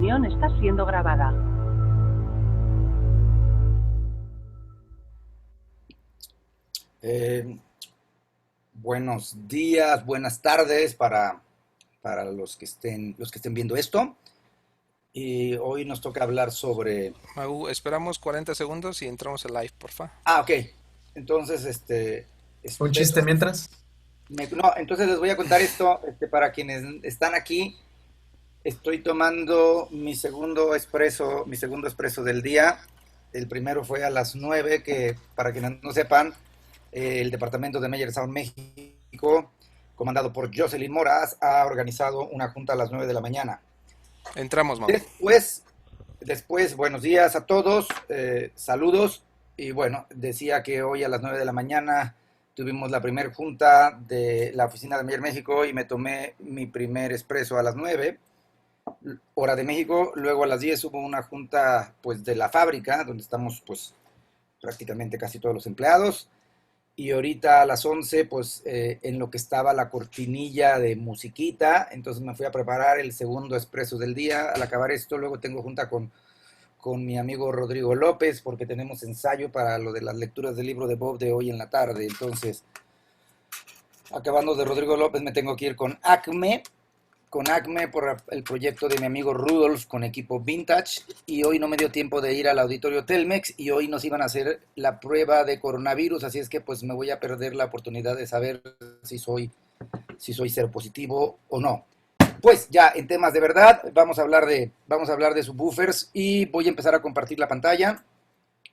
reunión está siendo grabada. Eh, Buenos días, buenas tardes para los que estén viendo esto. Y hoy nos toca hablar sobre... Magu, esperamos 40 segundos y entramos al live, porfa. Ok. Entonces, Un espero... chiste mientras. No, entonces les voy a contar esto, para quienes están aquí. Estoy tomando mi segundo espresso del día. El primero fue a las 9, que para quienes no sepan, el departamento de Meyer Sound México, comandado por Jocelyn Moraz, ha organizado una junta a las 9 de la mañana. Entramos, Magu. Después, buenos días a todos, saludos. Y bueno, decía que hoy a las 9 de la mañana tuvimos la primera junta de la oficina de Meyer México y me tomé mi primer espresso a las 9 hora de México. Luego a las 10 hubo una junta pues de la fábrica, donde estamos pues prácticamente casi todos los empleados. Y ahorita a las 11 pues en lo que estaba la cortinilla de musiquita, entonces me fui a preparar el segundo espresso del día. Al acabar esto, luego tengo junta con mi amigo Rodrigo López, porque tenemos ensayo para lo de las lecturas del libro de Bob de hoy en la tarde. Entonces, acabando de Rodrigo López, me tengo que ir con Acme por el proyecto de mi amigo Rudolf con equipo Vintage, y hoy no me dio tiempo de ir al auditorio Telmex y hoy nos iban a hacer la prueba de coronavirus, así es que pues me voy a perder la oportunidad de saber si soy seropositivo o no. Pues ya en temas de verdad, vamos a hablar de subwoofers y voy a empezar a compartir la pantalla.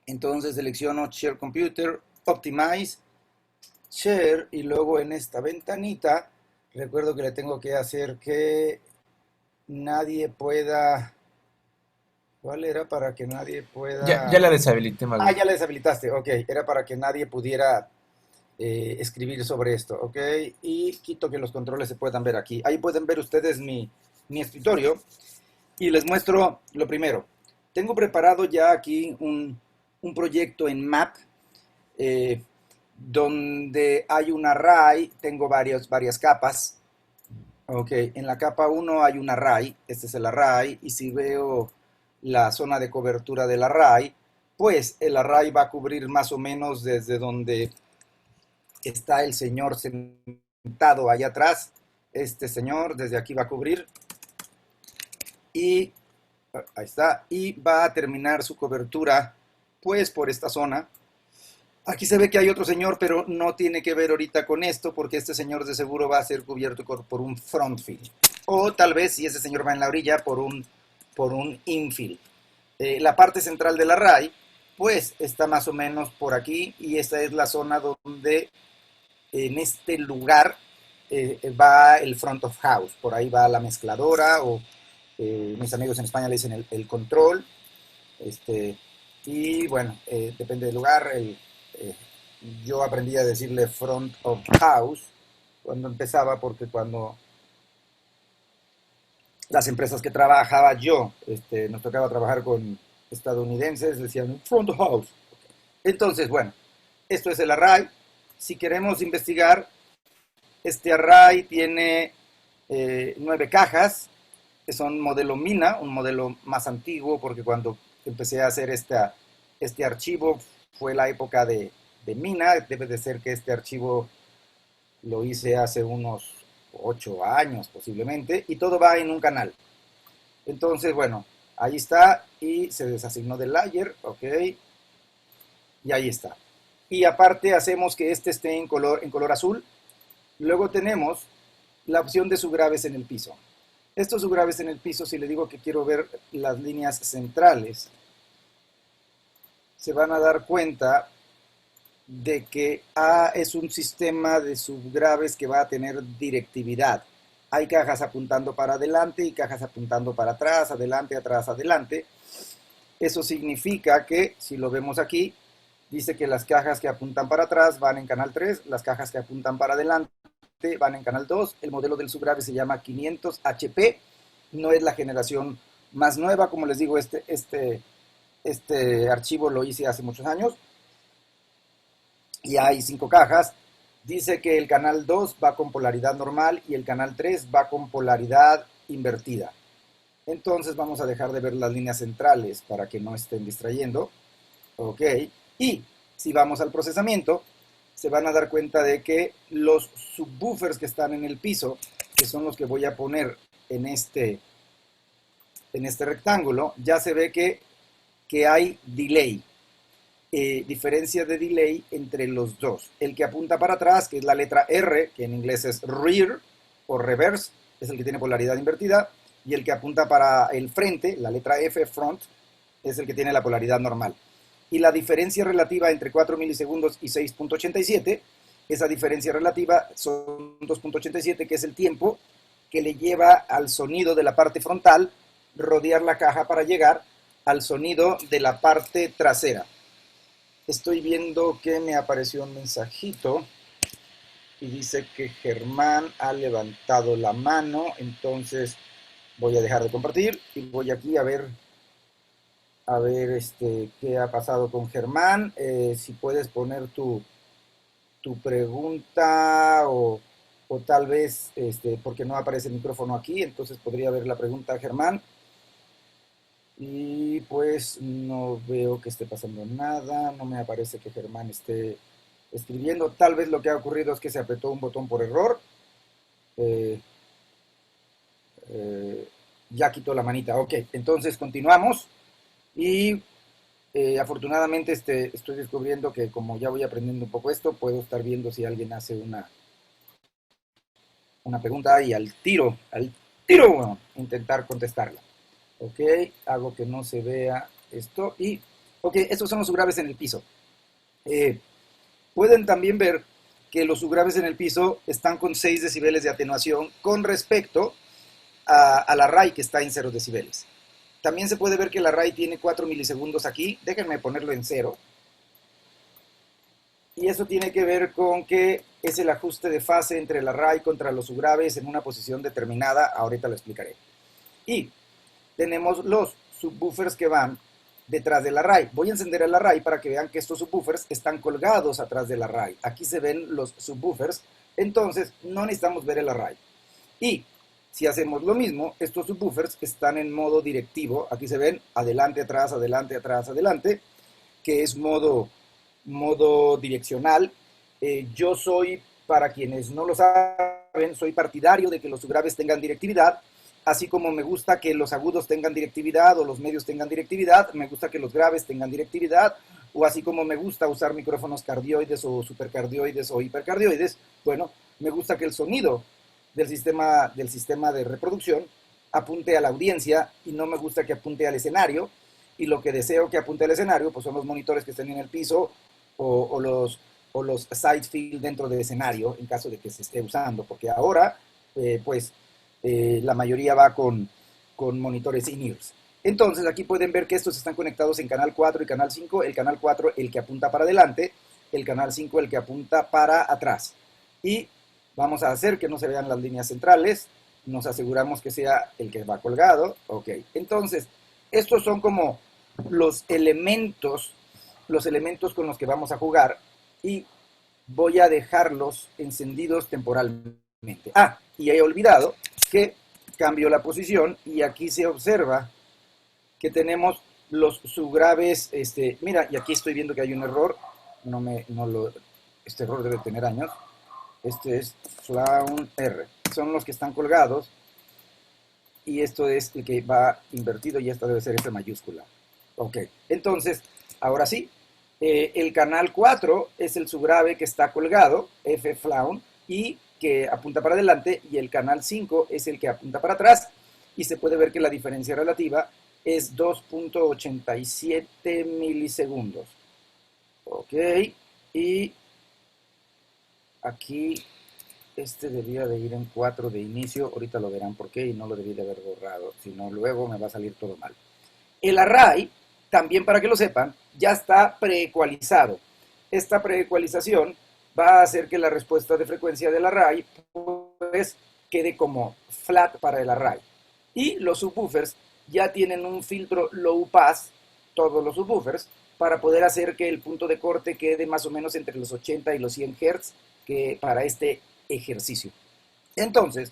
Entonces selecciono Share Computer, Optimize, Share, y luego en esta ventanita recuerdo que le tengo que hacer que nadie pueda... ¿Cuál era para que nadie Ya pueda...? la deshabilité, Ah, Magu. ya la deshabilitaste, ok. Era para que nadie pudiera escribir sobre esto, ok. Y quito que los controles se puedan ver aquí. Ahí pueden ver ustedes mi escritorio y les muestro lo primero. Tengo preparado ya aquí un proyecto en Map, eh, donde hay un array, tengo varias capas. Ok, en la capa uno hay un array, este es el array, y si veo la zona de cobertura del array, pues el array va a cubrir más o menos desde donde está el señor sentado allá atrás. Este señor desde aquí va a cubrir y ahí está, y va a terminar su cobertura pues por esta zona. Aquí se ve que hay otro señor, pero no tiene que ver ahorita con esto, porque este señor de seguro va a ser cubierto por un front fill. O tal vez, si ese señor va en la orilla, por un infill. La parte central del array, pues está más o menos por aquí, y esta es la zona donde en este lugar va el front of house. Por ahí va la mezcladora, o mis amigos en España le dicen el control. Este, y bueno, depende del lugar. Eh, yo aprendí a decirle front of house cuando empezaba, porque cuando las empresas que trabajaba yo, nos tocaba trabajar con estadounidenses, decían front of house. Entonces, bueno, esto es el array. Si queremos investigar, este array tiene 9 cajas, que son modelo Mina, un modelo más antiguo, porque cuando empecé a hacer este archivo fue la época de Mina. Debe de ser que este archivo lo hice hace unos 8 años posiblemente, y todo va en un canal. Entonces, bueno, ahí está, y se desasignó del layer, ok, y ahí está. Y aparte hacemos que este esté en color azul. Luego tenemos la opción de subgraves en el piso. Estos subgraves en el piso, si le digo que quiero ver las líneas centrales, se van a dar cuenta de que A es un sistema de subgraves que va a tener directividad. Hay cajas apuntando para adelante y cajas apuntando para atrás, adelante, atrás, adelante. Eso significa que, si lo vemos aquí, dice que las cajas que apuntan para atrás van en canal 3, las cajas que apuntan para adelante van en canal 2. El modelo del subgrave se llama 500 HP, no es la generación más nueva. Como les digo, este archivo lo hice hace muchos años, y hay 5 cajas. Dice que el canal 2 va con polaridad normal y el canal 3 va con polaridad invertida. Entonces vamos a dejar de ver las líneas centrales para que no estén distrayendo. Ok. Y si vamos al procesamiento, se van a dar cuenta de que los subwoofers que están en el piso, que son los que voy a poner en este rectángulo, ya se ve que hay delay. Diferencia de delay entre los dos. El que apunta para atrás, que es la letra R, que en inglés es rear o reverse, es el que tiene polaridad invertida, y el que apunta para el frente, la letra F, front, es el que tiene la polaridad normal. Y la diferencia relativa entre 4 milisegundos y 6.87, esa diferencia relativa son 2.87, que es el tiempo que le lleva al sonido de la parte frontal rodear la caja para llegar al sonido de la parte trasera. Estoy viendo que me apareció un mensajito y dice que Germán ha levantado la mano, entonces voy a dejar de compartir y voy aquí a ver qué ha pasado con Germán. Si puedes poner tu pregunta o tal vez, porque no aparece el micrófono aquí, entonces podría ver la pregunta, Germán. Y pues no veo que esté pasando nada, no me aparece que Germán esté escribiendo. Tal vez lo que ha ocurrido es que se apretó un botón por error. Ya quitó la manita. Ok, entonces continuamos. Y afortunadamente estoy descubriendo que como ya voy aprendiendo un poco esto, puedo estar viendo si alguien hace una pregunta y al tiro, bueno, intentar contestarla. Ok, hago que no se vea esto y, ok, estos son los subgraves en el piso. Pueden también ver que los subgraves en el piso están con 6 decibeles de atenuación con respecto a la RAI que está en 0 decibeles. También se puede ver que la RAI tiene 4 milisegundos aquí, déjenme ponerlo en 0. Y eso tiene que ver con que es el ajuste de fase entre la RAI contra los subgraves en una posición determinada, ahorita lo explicaré. Y tenemos los subwoofers que van detrás del array. Voy a encender el array para que vean que estos subwoofers están colgados atrás del array. Aquí se ven los subwoofers, entonces no necesitamos ver el array. Y si hacemos lo mismo, estos subwoofers están en modo directivo. Aquí se ven adelante, atrás, adelante, que es modo direccional. Yo soy, para quienes no lo saben, soy partidario de que los subgraves tengan directividad. Así como me gusta que los agudos tengan directividad o los medios tengan directividad, me gusta que los graves tengan directividad, o así como me gusta usar micrófonos cardioides o supercardioides o hipercardioides, bueno, me gusta que el sonido del sistema de reproducción apunte a la audiencia y no me gusta que apunte al escenario, y lo que deseo que apunte al escenario pues son los monitores que estén en el piso o los side field dentro del escenario en caso de que se esté usando, porque ahora la mayoría va con monitores in-ears. Entonces aquí pueden ver que estos están conectados en canal 4 y canal 5, el canal 4 el que apunta para adelante, el canal 5 el que apunta para atrás. Y vamos a hacer que no se vean las líneas centrales, nos aseguramos que sea el que va colgado, ok. Entonces, estos son como los elementos con los que vamos a jugar y voy a dejarlos encendidos temporalmente. Ah, y he olvidado que cambio la posición y aquí se observa que tenemos los subgraves, mira, y aquí estoy viendo que hay un error, este error debe tener años, este es Flaun R, son los que están colgados y esto es el que va invertido y esta debe ser F mayúscula. Ok, entonces, ahora sí, el canal 4 es el subgrave que está colgado, F Flaun, y que apunta para adelante, y el canal 5 es el que apunta para atrás, y se puede ver que la diferencia relativa es 2.87 milisegundos. Ok, y aquí debía de ir en 4 de inicio, ahorita lo verán por qué, y no lo debí de haber borrado, si no luego me va a salir todo mal. El array, también para que lo sepan, ya está preecualizado. Esta preecualización va a hacer que la respuesta de frecuencia del array pues quede como flat para el array. Y los subwoofers ya tienen un filtro low pass, todos los subwoofers, para poder hacer que el punto de corte quede más o menos entre los 80 y los 100 Hz que para este ejercicio. Entonces,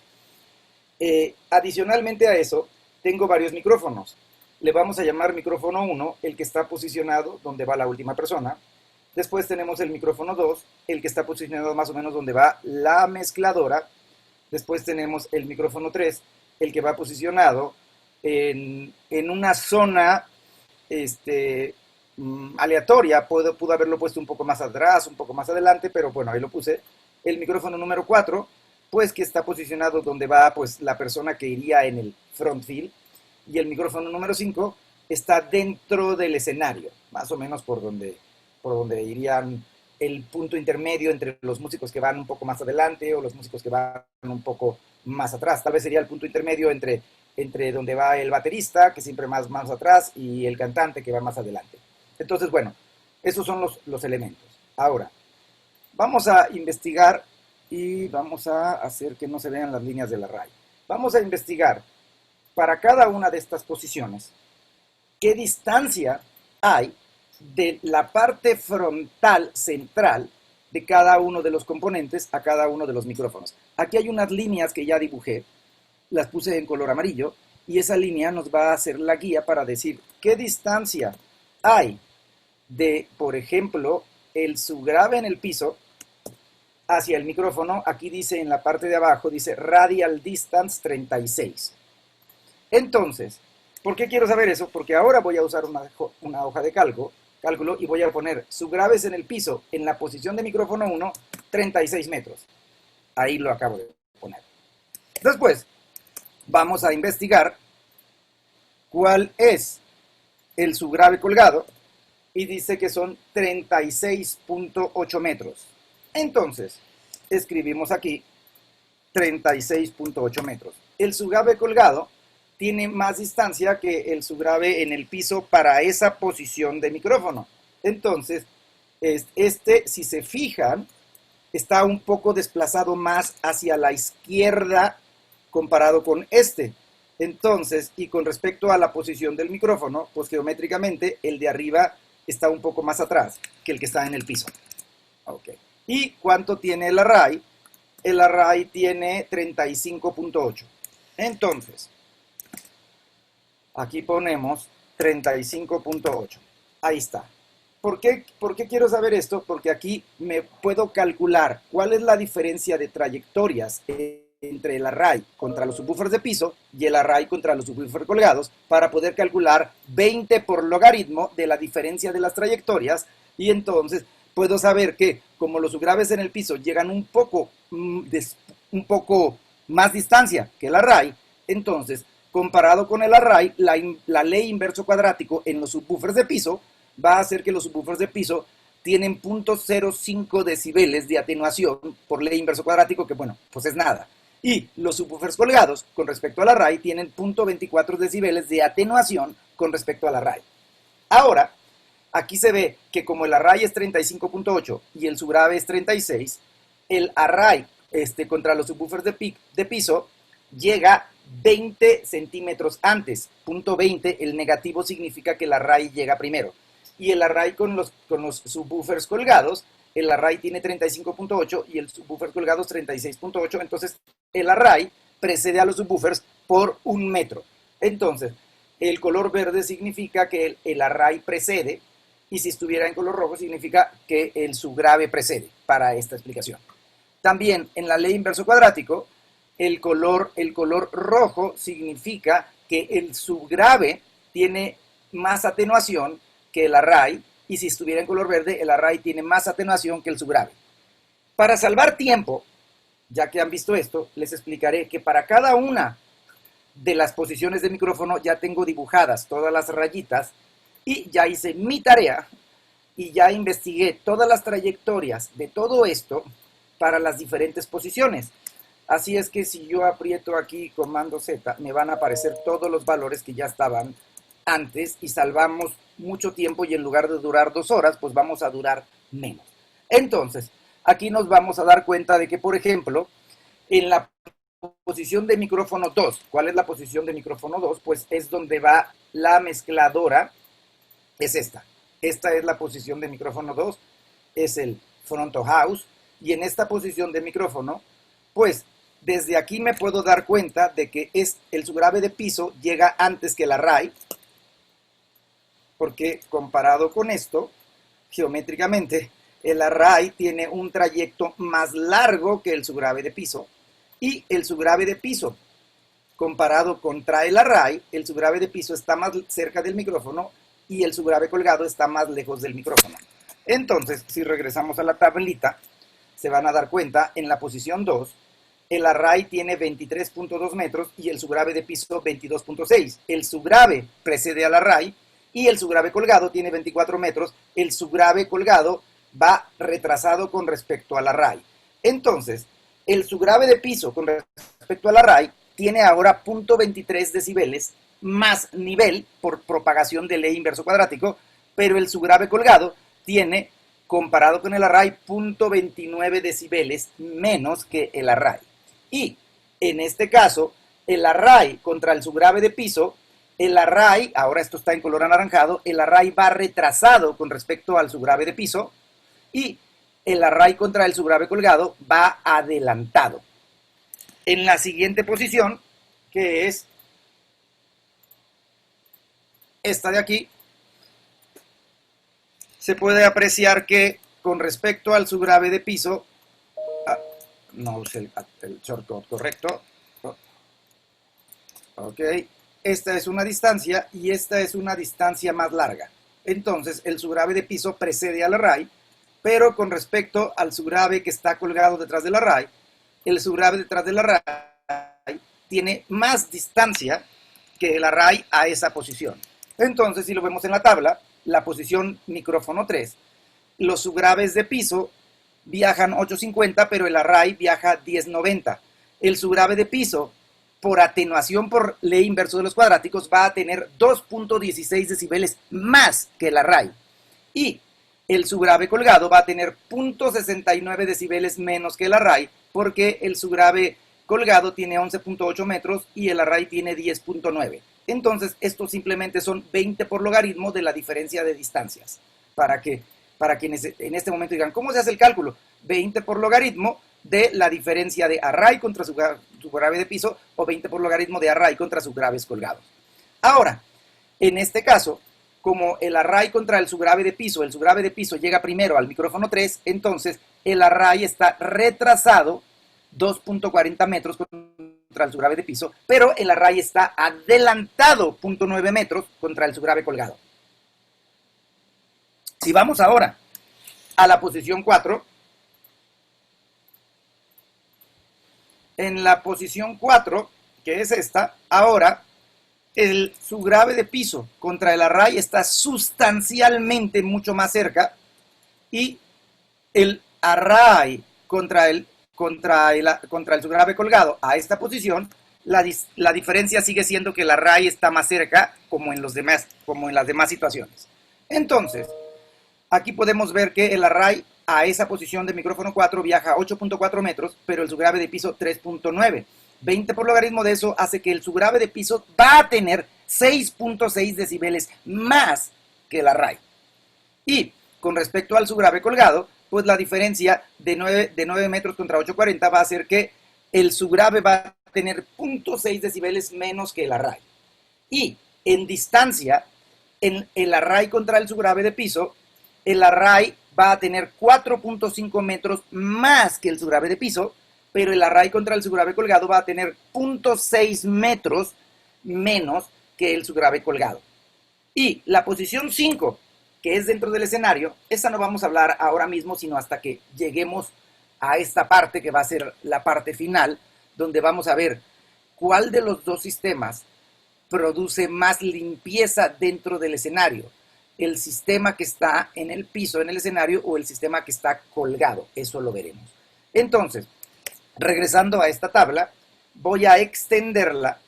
adicionalmente a eso, tengo varios micrófonos. Le vamos a llamar micrófono 1, el que está posicionado donde va la última persona. Después tenemos el micrófono 2, el que está posicionado más o menos donde va la mezcladora. Después tenemos el micrófono 3, el que va posicionado en una zona aleatoria. Pudo haberlo puesto un poco más atrás, un poco más adelante, pero bueno, ahí lo puse. El micrófono número 4, pues que está posicionado donde va pues la persona que iría en el front field. Y el micrófono número 5 está dentro del escenario, más o menos por donde irían el punto intermedio entre los músicos que van un poco más adelante o los músicos que van un poco más atrás. Tal vez sería el punto intermedio entre donde va el baterista, que siempre más atrás, y el cantante, que va más adelante. Entonces, bueno, esos son los elementos. Ahora, vamos a investigar y vamos a hacer que no se vean las líneas del array. Vamos a investigar para cada una de estas posiciones qué distancia hay de la parte frontal central de cada uno de los componentes a cada uno de los micrófonos. Aquí hay unas líneas que ya dibujé, las puse en color amarillo, y esa línea nos va a hacer la guía para decir qué distancia hay de, por ejemplo, el subgrave en el piso hacia el micrófono. Aquí dice en la parte de abajo, dice radial distance 36. Entonces, ¿por qué quiero saber eso? Porque ahora voy a usar una hoja de cálculo y voy a poner subgraves en el piso en la posición de micrófono 1, 36 metros. Ahí lo acabo de poner. Después, vamos a investigar cuál es el subgrave colgado y dice que son 36.8 metros. Entonces, escribimos aquí 36.8 metros. El subgrave colgado tiene más distancia que el subgrave en el piso para esa posición de micrófono. Entonces, si se fijan, está un poco desplazado más hacia la izquierda comparado con este. Entonces, y con respecto a la posición del micrófono, pues geométricamente el de arriba está un poco más atrás que el que está en el piso. Ok. ¿Y cuánto tiene el array? El array tiene 35.8. Entonces, aquí ponemos 35.8. Ahí está. ¿Por qué quiero saber esto? Porque aquí me puedo calcular cuál es la diferencia de trayectorias entre el array contra los subwoofers de piso y el array contra los subwoofers colgados para poder calcular 20 por logaritmo de la diferencia de las trayectorias, y entonces puedo saber que como los subgraves en el piso llegan un poco más distancia que el array, entonces comparado con el array, la ley inverso cuadrático en los subwoofers de piso va a hacer que los subwoofers de piso tienen 0.05 decibeles de atenuación por ley inverso cuadrático, que bueno, pues es nada. Y los subwoofers colgados, con respecto al array, tienen 0.24 decibeles de atenuación con respecto al array. Ahora, aquí se ve que como el array es 35.8 y el subgrave es 36, el array contra los subwoofers de piso llega 20 centímetros antes. 0.20, el negativo significa que el array llega primero. Y el array con los subwoofers colgados, el array tiene 35.8 y el subwoofer colgados 36.8, entonces el array precede a los subwoofers por 1 metro. Entonces, el color verde significa que el array precede, y si estuviera en color rojo significa que el subgrave precede, para esta explicación. También en la ley inverso cuadrático, el color rojo significa que el subgrave tiene más atenuación que el array, y si estuviera en color verde, el array tiene más atenuación que el subgrave. Para salvar tiempo, ya que han visto esto, les explicaré que para cada una de las posiciones de micrófono ya tengo dibujadas todas las rayitas, y ya hice mi tarea y ya investigué todas las trayectorias de todo esto para las diferentes posiciones. Así es que si yo aprieto aquí comando Z, me van a aparecer todos los valores que ya estaban antes y salvamos mucho tiempo, y en lugar de durar 2 horas, pues vamos a durar menos. Entonces, aquí nos vamos a dar cuenta de que, por ejemplo, en la posición de micrófono 2, ¿cuál es la posición de micrófono 2? Pues es donde va la mezcladora, es esta. Esta es la posición de micrófono 2, es el front of house, y en esta posición de micrófono, pues desde aquí me puedo dar cuenta de que el subgrave de piso llega antes que el array, porque comparado con esto, geométricamente, el array tiene un trayecto más largo que el subgrave de piso, y el subgrave de piso, comparado contra el array, el subgrave de piso está más cerca del micrófono y el subgrave colgado está más lejos del micrófono. Entonces, si regresamos a la tablita, se van a dar cuenta, en la posición 2, el array tiene 23.2 metros y el subgrave de piso 22.6. El subgrave precede al array y el subgrave colgado tiene 24 metros. El subgrave colgado va retrasado con respecto al array. Entonces, el subgrave de piso con respecto al array tiene ahora 0.23 decibeles más nivel por propagación de ley inverso cuadrático, pero el subgrave colgado tiene, comparado con el array, 0.29 decibeles menos que el array. Y en este caso, el array contra el subgrave de piso, el array, ahora esto está en color anaranjado, el array va retrasado con respecto al subgrave de piso y el array contra el subgrave colgado va adelantado. En la siguiente posición, que es esta de aquí, se puede apreciar que con respecto al subgrave de piso, no usé el shortcut correcto, ok, esta es una distancia y esta es una distancia más larga. Entonces el subgrave de piso precede al array, pero con respecto al subgrave que está colgado detrás del array, el subgrave detrás del array tiene más distancia que el array a esa posición. Entonces, si lo vemos en la tabla, la posición micrófono 3, los subgraves de piso viajan 850, pero el array viaja 1090. El subgrave de piso, por atenuación por ley inverso de los cuadráticos, va a tener 2.16 decibeles más que el array. Y el subgrave colgado va a tener 0.69 decibeles menos que el array, porque el subgrave colgado tiene 11.8 metros y el array tiene 10.9. Entonces, estos simplemente son 20 por logaritmo de la diferencia de distancias. Para quienes en este momento digan, ¿cómo se hace el cálculo? 20 por logaritmo de la diferencia de array contra subgrave de piso o 20 por logaritmo de array contra subgraves colgados. Ahora, en este caso, como el array contra el subgrave de piso llega primero al micrófono 3, entonces el array está retrasado 2.40 metros contra el subgrave de piso, pero el array está adelantado 0.9 metros contra el subgrave colgado. Si vamos ahora a la posición 4, en la posición 4, que es esta, ahora el subgrave de piso contra el array está sustancialmente mucho más cerca y el array contra el subgrave colgado a esta posición, la diferencia sigue siendo que el array está más cerca como en las demás situaciones. Entonces, aquí podemos ver que el array a esa posición de micrófono 4 viaja 8.4 metros, pero el subgrave de piso 3.9. 20 por logaritmo de eso hace que el subgrave de piso va a tener 6.6 decibeles más que el array. Y con respecto al subgrave colgado, pues la diferencia de 9 metros contra 8.40 va a hacer que el subgrave va a tener 0.6 decibeles menos que el array. Y en distancia, en el array contra el subgrave de piso, el array va a tener 4.5 metros más que el subgrave de piso, pero el array contra el subgrave colgado va a tener 0.6 metros menos que el subgrave colgado. Y la posición 5, que es dentro del escenario, esa no vamos a hablar ahora mismo, sino hasta que lleguemos a esta parte que va a ser la parte final, donde vamos a ver cuál de los dos sistemas produce más limpieza dentro del escenario. El sistema que está en el piso, en el escenario, o el sistema que está colgado. Eso lo veremos. Entonces, regresando a esta tabla, voy a extenderla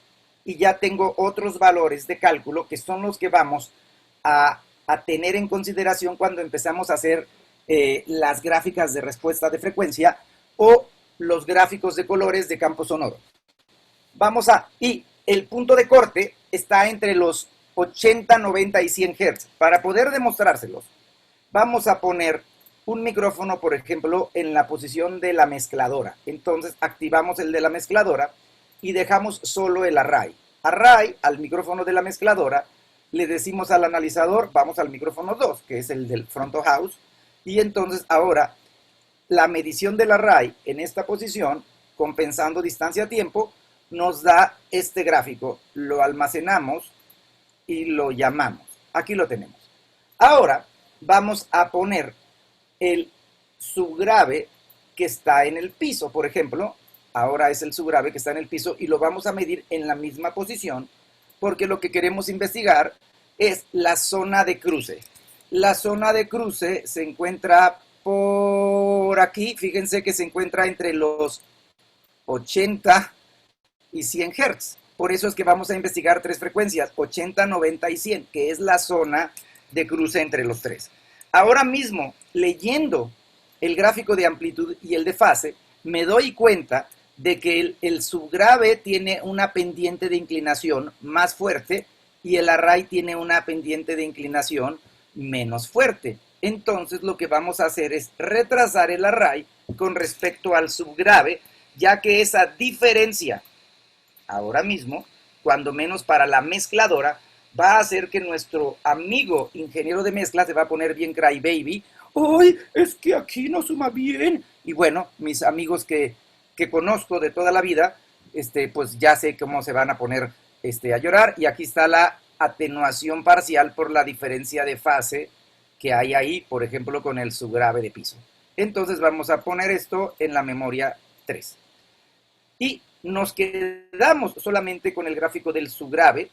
y ya tengo otros valores de cálculo que son los que vamos a tener en consideración cuando empezamos a hacer las gráficas de respuesta de frecuencia o los gráficos de colores de campo sonoro. Y el punto de corte está entre los 80, 90 y 100 Hz. Para poder demostrárselos, vamos a poner un micrófono, por ejemplo, en la posición de la mezcladora. Entonces activamos el de la mezcladora y dejamos solo el array. Array al micrófono de la mezcladora, le decimos al analizador, vamos al micrófono 2, que es el del front of house, y entonces ahora la medición del array en esta posición, compensando distancia-tiempo, nos da este gráfico. Lo almacenamos y lo llamamos. Aquí lo tenemos. Ahora vamos a poner el subgrave que está en el piso, por ejemplo. Ahora es el subgrave que está en el piso y lo vamos a medir en la misma posición porque lo que queremos investigar es la zona de cruce. La zona de cruce se encuentra por aquí. Fíjense que se encuentra entre los 80 y 100 Hz. Por eso es que vamos a investigar tres frecuencias, 80, 90 y 100, que es la zona de cruce entre los tres. Ahora mismo, leyendo el gráfico de amplitud y el de fase, me doy cuenta de que el subgrave tiene una pendiente de inclinación más fuerte y el array tiene una pendiente de inclinación menos fuerte. Entonces lo que vamos a hacer es retrasar el array con respecto al subgrave, ya que esa diferencia, ahora mismo, cuando menos para la mezcladora, va a hacer que nuestro amigo ingeniero de mezcla se va a poner bien crybaby. ¡Ay, es que aquí no suma bien! Y bueno, mis amigos que conozco de toda la vida, pues ya sé cómo se van a poner a llorar. Y aquí está la atenuación parcial por la diferencia de fase que hay ahí, por ejemplo, con el subgrave de piso. Entonces vamos a poner esto en la memoria 3. Y nos quedamos solamente con el gráfico del subgrave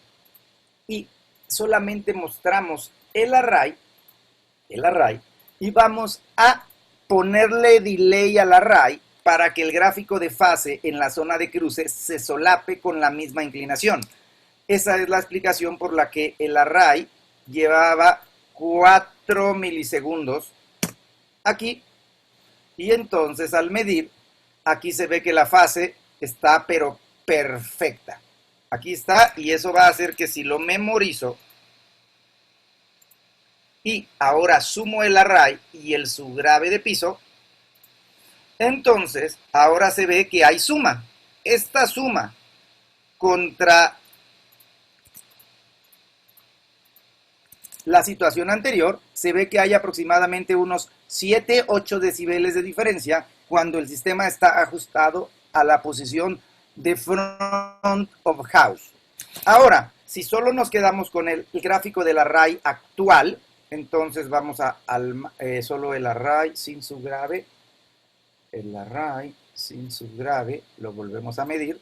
y solamente mostramos el array, y vamos a ponerle delay al array para que el gráfico de fase en la zona de cruce se solape con la misma inclinación. Esa es la explicación por la que el array llevaba 4 milisegundos aquí, y entonces al medir, aquí se ve que la fase está pero perfecta. Aquí está, y eso va a hacer que si lo memorizo y ahora sumo el array y el subgrave de piso, entonces ahora se ve que hay suma. Esta suma contra la situación anterior, se ve que hay aproximadamente unos 7-8 decibeles de diferencia cuando el sistema está ajustado a la posición de front of house. Ahora, si solo nos quedamos con el gráfico del array actual, entonces vamos a solo el array sin subgrave. El array sin subgrave lo volvemos a medir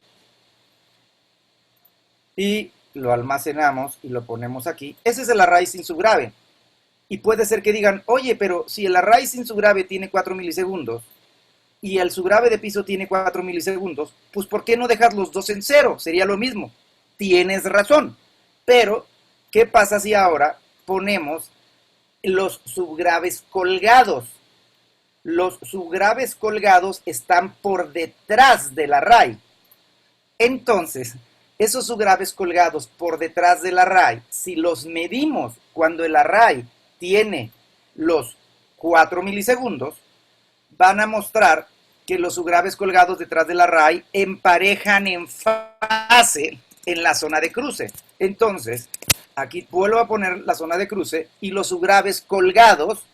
y lo almacenamos y lo ponemos aquí. Ese es el array sin subgrave. Y puede ser que digan, oye, pero si el array sin subgrave tiene 4 milisegundos y el subgrave de piso tiene 4 milisegundos, pues ¿por qué no dejar los dos en cero? Sería lo mismo. Tienes razón. Pero, ¿qué pasa si ahora ponemos los subgraves colgados? Los subgraves colgados están por detrás del array. Entonces, esos subgraves colgados por detrás del array, si los medimos cuando el array tiene los 4 milisegundos, van a mostrar que los subgraves colgados detrás del array emparejan en fase en la zona de cruce. Entonces, aquí vuelvo a poner la zona de cruce y los subgraves colgados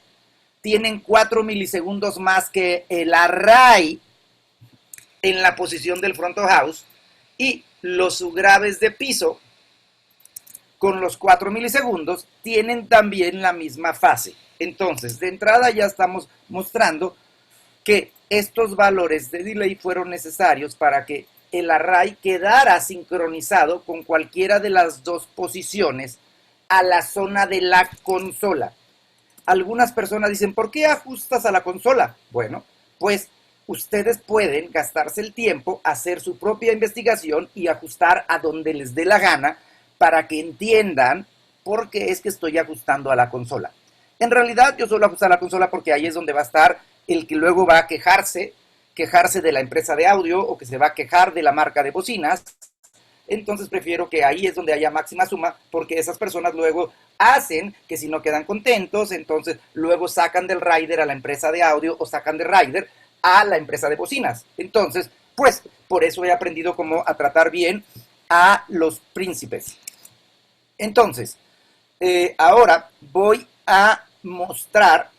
tienen 4 milisegundos más que el array en la posición del front of house, y los subgraves de piso con los 4 milisegundos tienen también la misma fase. Entonces, de entrada ya estamos mostrando que estos valores de delay fueron necesarios para que el array quedara sincronizado con cualquiera de las dos posiciones a la zona de la consola. Algunas personas dicen, ¿por qué ajustas a la consola? Bueno, pues ustedes pueden gastarse el tiempo, hacer su propia investigación y ajustar a donde les dé la gana para que entiendan por qué es que estoy ajustando a la consola. En realidad yo solo ajusto a la consola porque ahí es donde va a estar el que luego va a quejarse de la empresa de audio o que se va a quejar de la marca de bocinas. entonces prefiero que ahí es donde haya máxima suma, porque esas personas luego hacen que si no quedan contentos, entonces luego sacan del rider a la empresa de audio o sacan del rider a la empresa de bocinas. Entonces, pues, por eso he aprendido cómo a tratar bien a los príncipes. Entonces, ahora voy a mostrar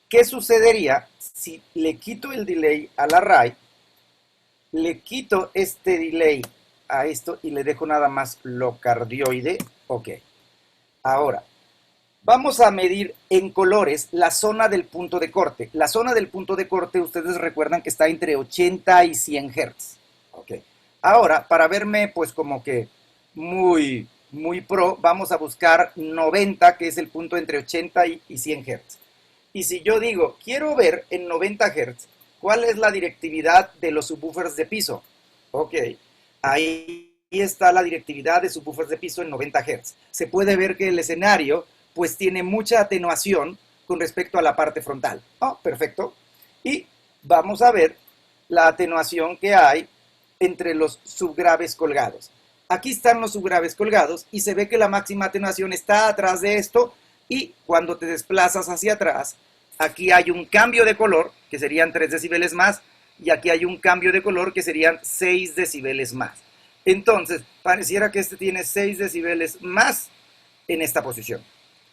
qué sucedería si le quito el delay al array, le quito este delay a esto y le dejo nada más lo cardioide. Ok. Ahora, vamos a medir en colores la zona del punto de corte. La zona del punto de corte, ustedes recuerdan que está entre 80 y 100 Hz. Ok. Ahora, para verme pues como que muy pro, vamos a buscar 90, que es el punto entre 80 y 100 Hz. Y si yo digo, quiero ver en 90 Hz, ¿cuál es la directividad de los subwoofers de piso? Ok, ahí está la directividad de subwoofers de piso en 90 Hz. Se puede ver que el escenario pues tiene mucha atenuación con respecto a la parte frontal. Oh, perfecto. Y vamos a ver la atenuación que hay entre los subgraves colgados. Aquí están los subgraves colgados y se ve que la máxima atenuación está atrás de esto, y cuando te desplazas hacia atrás, aquí hay un cambio de color que serían 3 decibeles más, y aquí hay un cambio de color que serían 6 decibeles más. Entonces, pareciera que este tiene 6 decibeles más en esta posición.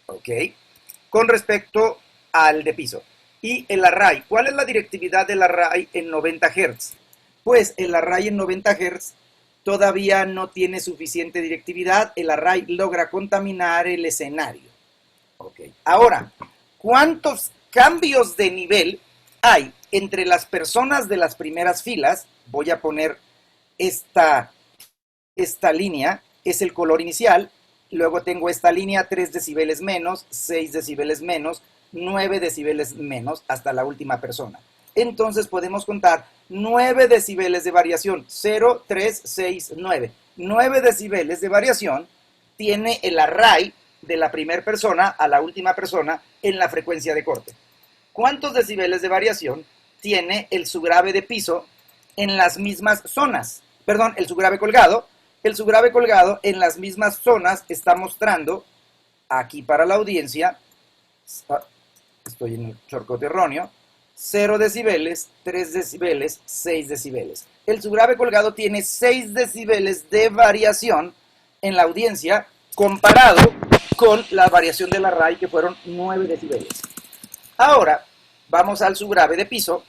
¿Ok? Con respecto al de piso. Y el array, ¿cuál es la directividad del array en 90 Hz? Pues el array en 90 Hz todavía no tiene suficiente directividad. El array logra contaminar el escenario. ¿Ok? Ahora, ¿cuántos cambios de nivel hay entre las personas de las primeras filas? Voy a poner esta línea, es el color inicial. Luego tengo esta línea, 3 decibeles menos, 6 decibeles menos, 9 decibeles menos, hasta la última persona. Entonces podemos contar 9 decibeles de variación, 0, 3, 6, 9. 9 decibeles de variación tiene el array de la primera persona a la última persona en la frecuencia de corte. ¿Cuántos decibeles de variación tiene el subgrave de piso en las mismas zonas? Perdón, el subgrave colgado. El subgrave colgado en las mismas zonas está mostrando, aquí para la audiencia, estoy en el shortcut erróneo, 0 decibeles, 3 decibeles, 6 decibeles. El subgrave colgado tiene 6 decibeles de variación en la audiencia comparado con la variación del array, que fueron 9 decibeles. Ahora vamos al subgrave de piso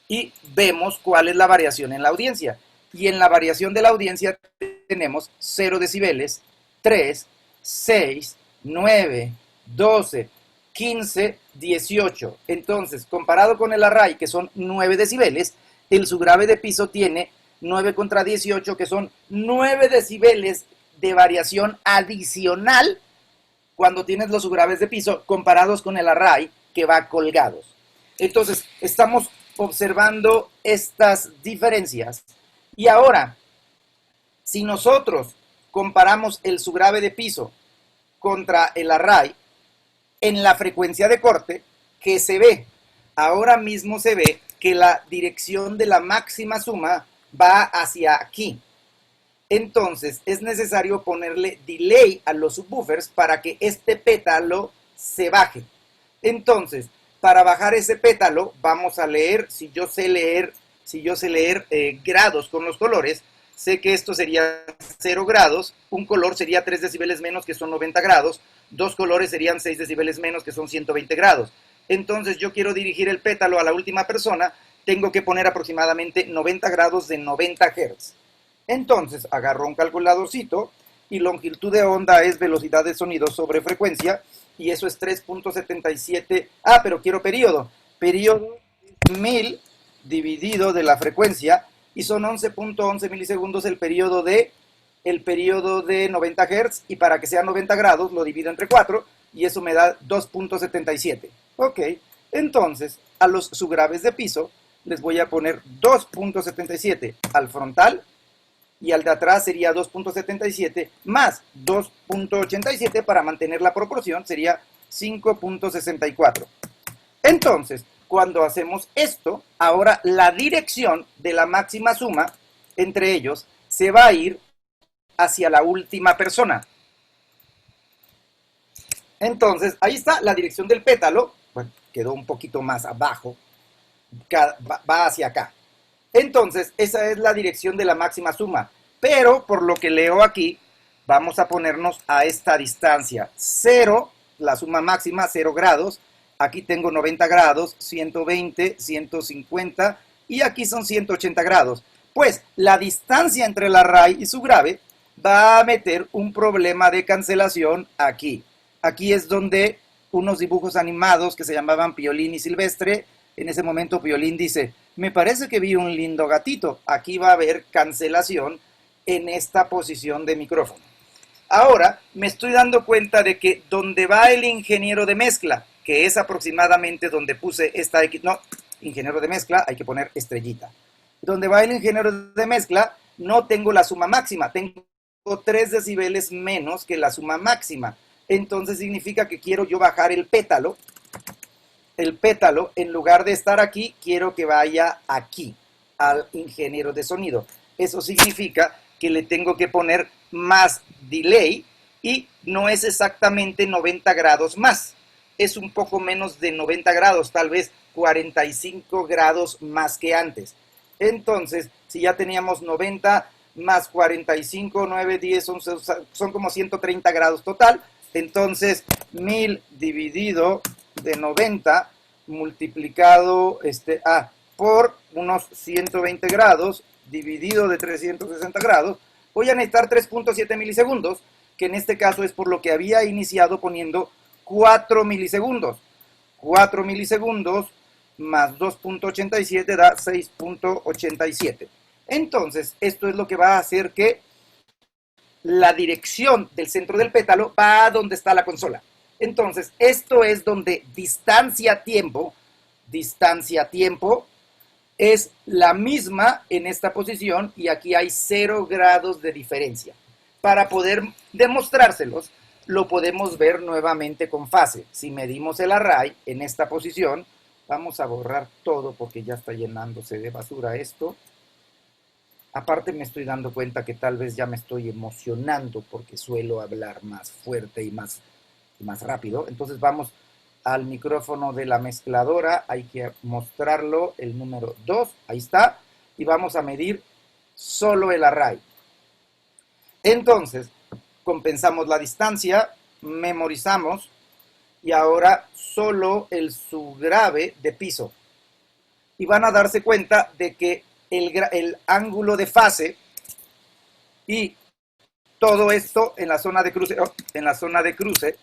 y vemos cuál es la variación en la audiencia. Y en la variación de la audiencia tenemos 0 decibeles, 3, 6, 9, 12, 15, 18. Entonces, comparado con el array, que son 9 decibeles, el subgrave de piso tiene 9 contra 18, que son 9 decibeles de variación adicional cuando tienes los subgraves de piso comparados con el array que va colgados. Entonces, estamos observando estas diferencias. Y ahora, si nosotros comparamos el subgrave de piso contra el array en la frecuencia de corte, ¿qué se ve? Ahora mismo se ve que la dirección de la máxima suma va hacia aquí. Entonces, es necesario ponerle delay a los subwoofers para que este pétalo se baje. Entonces, para bajar ese pétalo, vamos a leer, si yo sé leer grados con los colores, sé que esto sería 0 grados, un color sería 3 decibeles menos, que son 90 grados, dos colores serían 6 decibeles menos, que son 120 grados. Entonces yo quiero dirigir el pétalo a la última persona, tengo que poner aproximadamente 90 grados de 90 Hz. Entonces agarro un calculadorcito y longitud de onda es velocidad de sonido sobre frecuencia, y eso es 3.77. Ah, pero quiero periodo. Periodo es 1000 dividido de la frecuencia, y son 11.11 milisegundos el periodo de 90 Hz, y para que sea 90 grados lo divido entre 4 y eso me da 2.77. Ok, entonces a los subgraves de piso les voy a poner 2.77 al frontal, y al de atrás sería 2.77 más 2.87 para mantener la proporción, sería 5.64. Entonces, cuando hacemos esto, ahora la dirección de la máxima suma entre ellos se va a ir hacia la última persona. Entonces, ahí está la dirección del pétalo. Bueno, quedó un poquito más abajo. Va hacia acá. Entonces, esa es la dirección de la máxima suma. Pero, por lo que leo aquí, vamos a ponernos a esta distancia. 0, la suma máxima, 0 grados. Aquí tengo 90 grados, 120, 150 y aquí son 180 grados. Pues, la distancia entre el array y su grave va a meter un problema de cancelación aquí. Aquí es donde unos dibujos animados que se llamaban Piolín y Silvestre, en ese momento Piolín dice, me parece que vi un lindo gatito. Aquí va a haber cancelación en esta posición de micrófono. Ahora me estoy dando cuenta de que donde va el ingeniero de mezcla, que es aproximadamente donde puse esta X, no, ingeniero de mezcla, hay que poner estrellita. Donde va el ingeniero de mezcla, no tengo la suma máxima, tengo 3 decibeles menos que la suma máxima. Entonces significa que quiero yo bajar el pétalo, en lugar de estar aquí, quiero que vaya aquí, al ingeniero de sonido. Eso significa que le tengo que poner más delay y no es exactamente 90 grados más. Es un poco menos de 90 grados, tal vez 45 grados más que antes. Entonces, si ya teníamos 90 más 45, 9, 10, 11, son como 130 grados total. Entonces, 1000 dividido de 90 multiplicado por unos 120 grados dividido de 360 grados, voy a necesitar 3.7 milisegundos, que en este caso es por lo que había iniciado poniendo 4 milisegundos. 4 milisegundos más 2.87 da 6.87. Entonces, esto es lo que va a hacer que la dirección del centro del pétalo va a donde está la consola. Entonces, esto es donde distancia-tiempo es la misma en esta posición y aquí hay 0 grados de diferencia. Para poder demostrárselos, lo podemos ver nuevamente con fase. Si medimos el array en esta posición, vamos a borrar todo porque ya está llenándose de basura esto. Aparte me estoy dando cuenta que tal vez ya me estoy emocionando porque suelo hablar más fuerte y más rápido. Entonces vamos al micrófono de la mezcladora, hay que mostrarlo, el número 2, ahí está, y vamos a medir solo el array. Entonces, compensamos la distancia, memorizamos, y ahora solo el subgrave de piso. Y van a darse cuenta de que el ángulo de fase y todo esto en la zona de cruce,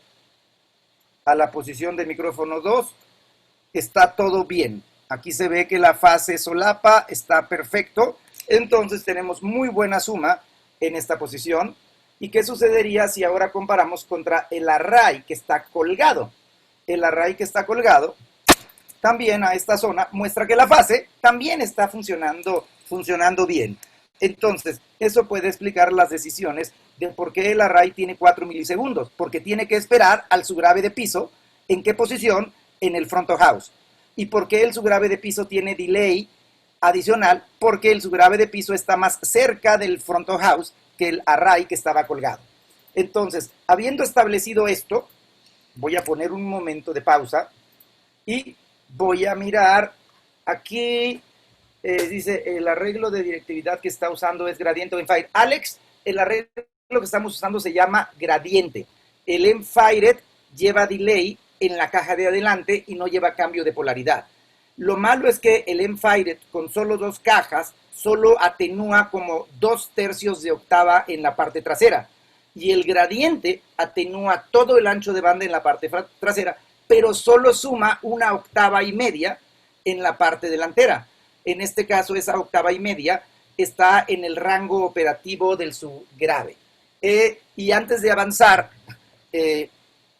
a la posición de micrófono 2, está todo bien. Aquí se ve que la fase solapa está perfecto. Entonces tenemos muy buena suma en esta posición. ¿Y qué sucedería si ahora comparamos contra el array que está colgado? El array que está colgado también a esta zona muestra que la fase también está funcionando bien. Entonces, eso puede explicar las decisiones de por qué el array tiene 4 milisegundos, porque tiene que esperar al subgrave de piso, ¿en qué posición? En el front of house. ¿Y por qué el subgrave de piso tiene delay adicional? Porque el subgrave de piso está más cerca del front of house que el array que estaba colgado. Entonces, habiendo establecido esto, voy a poner un momento de pausa y voy a mirar aquí. Dice, el arreglo de directividad que está usando es gradiente o Emfired. Alex, el arreglo que estamos usando se llama gradiente. El Emfired lleva delay en la caja de adelante y no lleva cambio de polaridad. Lo malo es que el Emfired con solo 2 cajas solo atenúa como 2/3 de octava en la parte trasera. Y el gradiente atenúa todo el ancho de banda en la parte trasera, pero solo suma 1,5 octavas en la parte delantera. En este caso, esa 1,5 octavas está en el rango operativo del subgrave. Y antes de avanzar,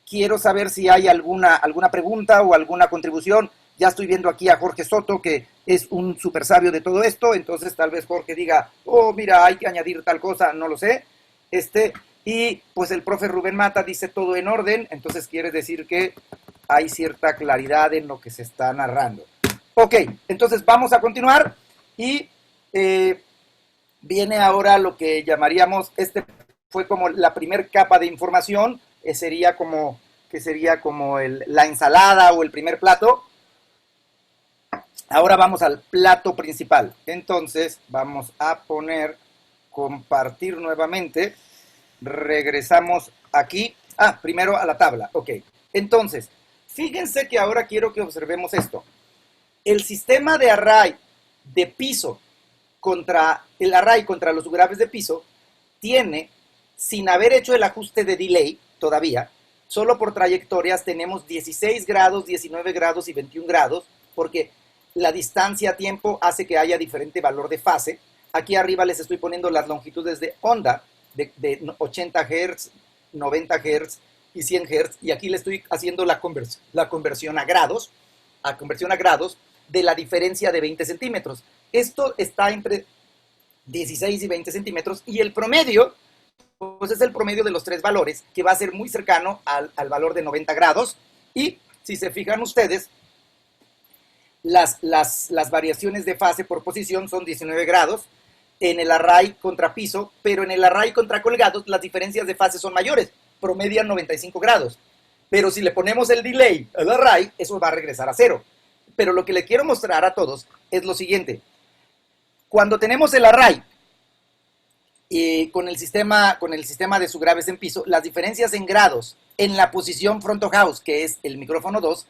quiero saber si hay alguna pregunta o alguna contribución. Ya estoy viendo aquí a Jorge Soto, que es un súper sabio de todo esto. Entonces, tal vez Jorge diga, oh, mira, hay que añadir tal cosa, no lo sé. Y pues el profe Rubén Mata dice todo en orden. Entonces, quiere decir que hay cierta claridad en lo que se está narrando. Ok, entonces vamos a continuar y viene ahora lo que llamaríamos este fue como la primer capa de información, sería como, la ensalada o el primer plato. Ahora vamos al plato principal. Entonces vamos a poner compartir nuevamente. Regresamos aquí. Primero a la tabla. Ok. Entonces, fíjense que ahora quiero que observemos esto. El sistema de array de piso contra el array contra los subgraves de piso tiene, sin haber hecho el ajuste de delay todavía, solo por trayectorias tenemos 16 grados, 19 grados y 21 grados, porque la distancia a tiempo hace que haya diferente valor de fase. Aquí arriba les estoy poniendo las longitudes de onda de 80 Hz, 90 Hz y 100 Hz, y aquí le estoy haciendo la conversión a grados de la diferencia de 20 centímetros. Esto está entre 16 y 20 centímetros, y el promedio, pues es el promedio de los tres valores, que va a ser muy cercano al valor de 90 grados, y si se fijan ustedes, las variaciones de fase por posición son 19 grados en el array contra piso, pero en el array contra colgados las diferencias de fase son mayores, promedian 95 grados. Pero si le ponemos el delay al array, eso va a regresar a cero. Pero lo que le quiero mostrar a todos es lo siguiente. Cuando tenemos el array con el sistema de subgraves en piso, las diferencias en grados en la posición front of house, que es el micrófono 2,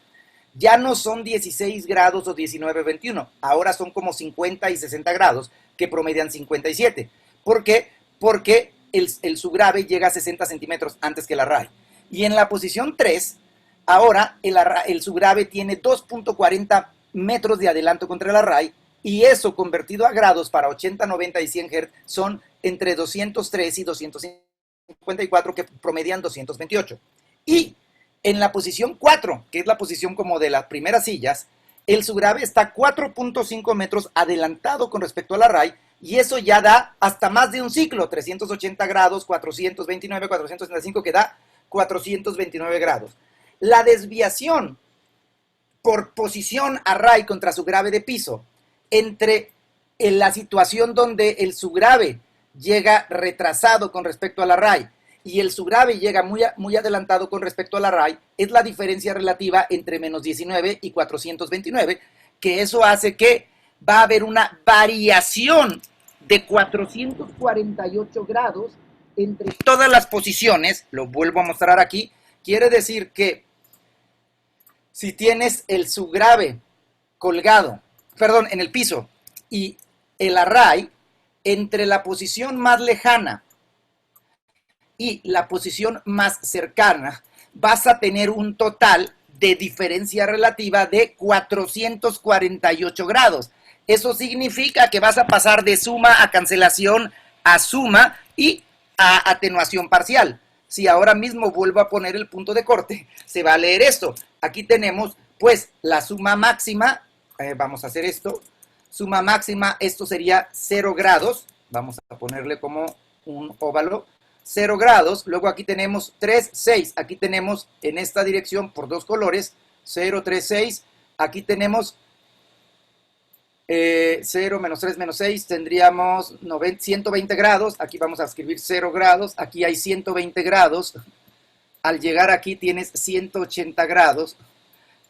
ya no son 16 grados o 19, 21. Ahora son como 50 y 60 grados, que promedian 57. ¿Por qué? Porque el subgrave llega a 60 centímetros antes que el array. Y en la posición 3, ahora el subgrave tiene 2.40 metros de adelanto contra el array, y eso convertido a grados para 80, 90 y 100 Hz son entre 203 y 254, que promedian 228. Y en la posición 4, que es la posición como de las primeras sillas, el subgrave está 4.5 metros adelantado con respecto al array, y eso ya da hasta más de un ciclo, 380 grados, 429, 465, que da 429 grados. La desviación por posición array contra subgrave de piso entre la situación donde el subgrave llega retrasado con respecto al array y el subgrave llega muy adelantado con respecto al array, es la diferencia relativa entre menos 19 y 429, que eso hace que va a haber una variación de 448 grados entre todas las posiciones. Lo vuelvo a mostrar aquí. Quiere decir que si tienes el subgrave colgado, en el piso, y el array, entre la posición más lejana y la posición más cercana, vas a tener un total de diferencia relativa de 448 grados. Eso significa que vas a pasar de suma a cancelación a suma y a atenuación parcial. Si ahora mismo vuelvo a poner el punto de corte, se va a leer esto. Aquí tenemos, pues, la suma máxima. Vamos a hacer esto. Suma máxima, esto sería 0 grados. Vamos a ponerle como un óvalo. 0 grados. Luego aquí tenemos 3, 6. Aquí tenemos en esta dirección por dos colores. 0, 3, 6. Aquí tenemos 0, menos 3, menos 6. Tendríamos 120 grados. Aquí vamos a escribir 0 grados. Aquí hay 120 grados. Al llegar aquí tienes 180 grados.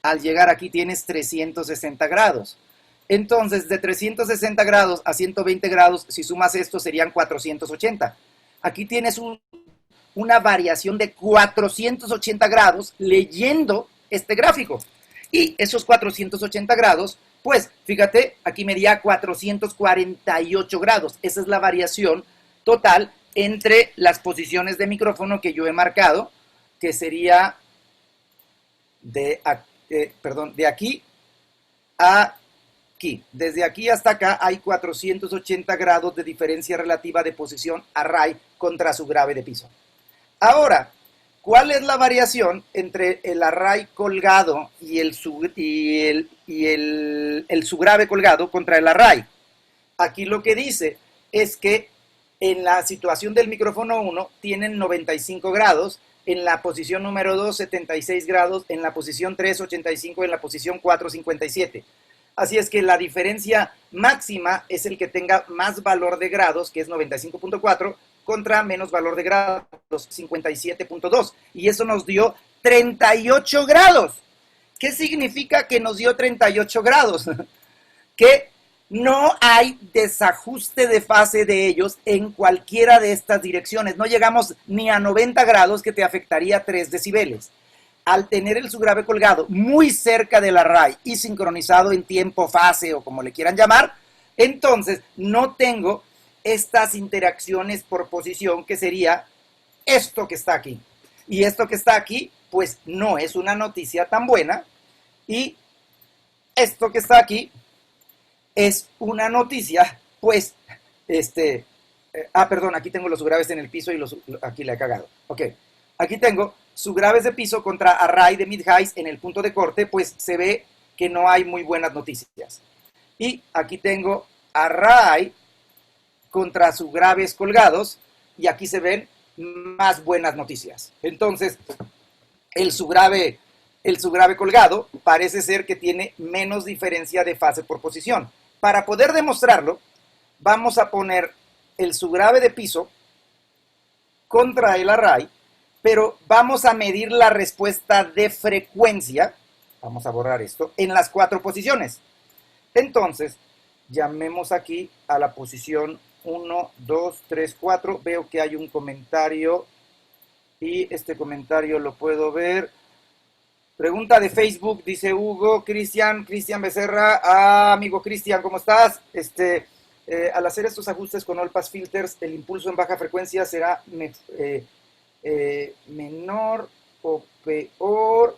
Al llegar aquí tienes 360 grados. Entonces, de 360 grados a 120 grados, si sumas esto, serían 480. Aquí tienes una variación de 480 grados leyendo este gráfico. Y esos 480 grados, pues, fíjate, aquí medía 448 grados. Esa es la variación total entre las posiciones de micrófono que yo he marcado, que sería de aquí a aquí. Desde aquí hasta acá hay 480 grados de diferencia relativa de posición array contra subgrave de piso. Ahora, ¿cuál es la variación entre el array colgado y el subgrave colgado contra el array? Aquí lo que dice es que en la situación del micrófono 1 tienen 95 grados, en la posición número 2, 76 grados, en la posición 3, 85, en la posición 4, 57. Así es que la diferencia máxima es el que tenga más valor de grados, que es 95.4, contra menos valor de grados, 57.2. Y eso nos dio 38 grados. ¿Qué significa que nos dio 38 grados? Que no hay desajuste de fase de ellos en cualquiera de estas direcciones. No llegamos ni a 90 grados, que te afectaría 3 decibeles. Al tener el subgrave colgado muy cerca del array y sincronizado en tiempo fase o como le quieran llamar, entonces no tengo estas interacciones por posición, que sería esto que está aquí. Y esto que está aquí, pues no es una noticia tan buena. Y esto que está aquí es una noticia, pues, perdón, aquí tengo los subgraves en el piso y aquí le he cagado. Ok, aquí tengo subgraves de piso contra array de mid-highs en el punto de corte, pues se ve que no hay muy buenas noticias. Y aquí tengo array contra subgraves colgados, y aquí se ven más buenas noticias. Entonces, el subgrave colgado parece ser que tiene menos diferencia de fase por posición. Para poder demostrarlo, vamos a poner el subgrave de piso contra el array, pero vamos a medir la respuesta de frecuencia, vamos a borrar esto, en las 4 posiciones. Entonces, llamemos aquí a la posición 1, 2, 3, 4. Veo que hay un comentario y este comentario lo puedo ver. Pregunta de Facebook, dice Hugo, Cristian Becerra. Amigo Cristian, ¿cómo estás? Al hacer estos ajustes con All Pass Filters, ¿el impulso en baja frecuencia será menor o peor?